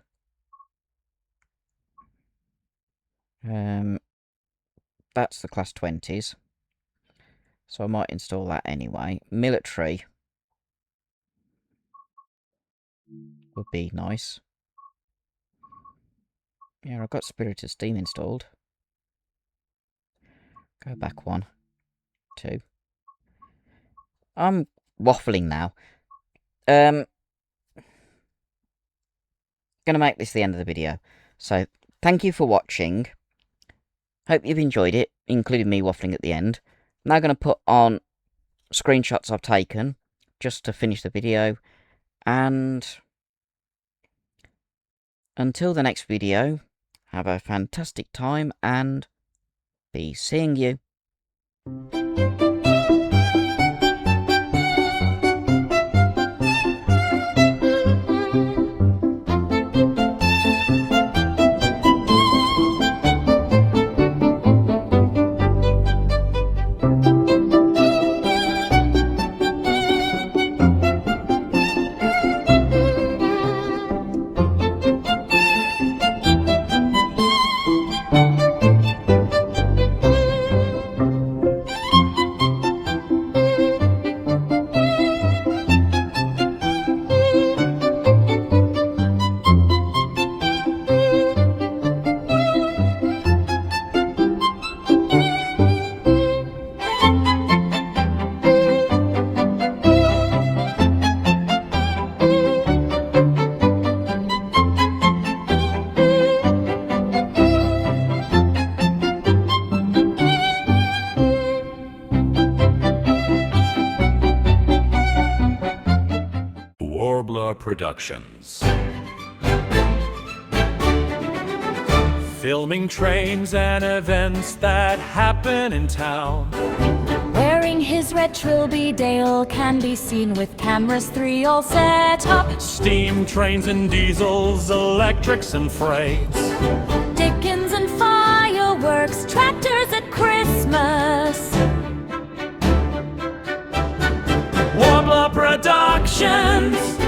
That's the Class 20s. So I might install that anyway. Military would be nice. Yeah, I've got Spirited Steam installed. Go back 1, 2. I'm waffling now. Gonna make this the end of the video. So, thank you for watching. Hope you've enjoyed it, including me waffling at the end. I'm now gonna put on screenshots I've taken, just to finish the video. And until the next video, have a fantastic time and be seeing you.
Productions. Filming trains and events that happen in town.
Wearing his red Trilby Dale can be seen with cameras 3 all set up.
Steam trains and diesels, electrics and freights.
Dickens and fireworks, tractors at Christmas.
Warbler Productions.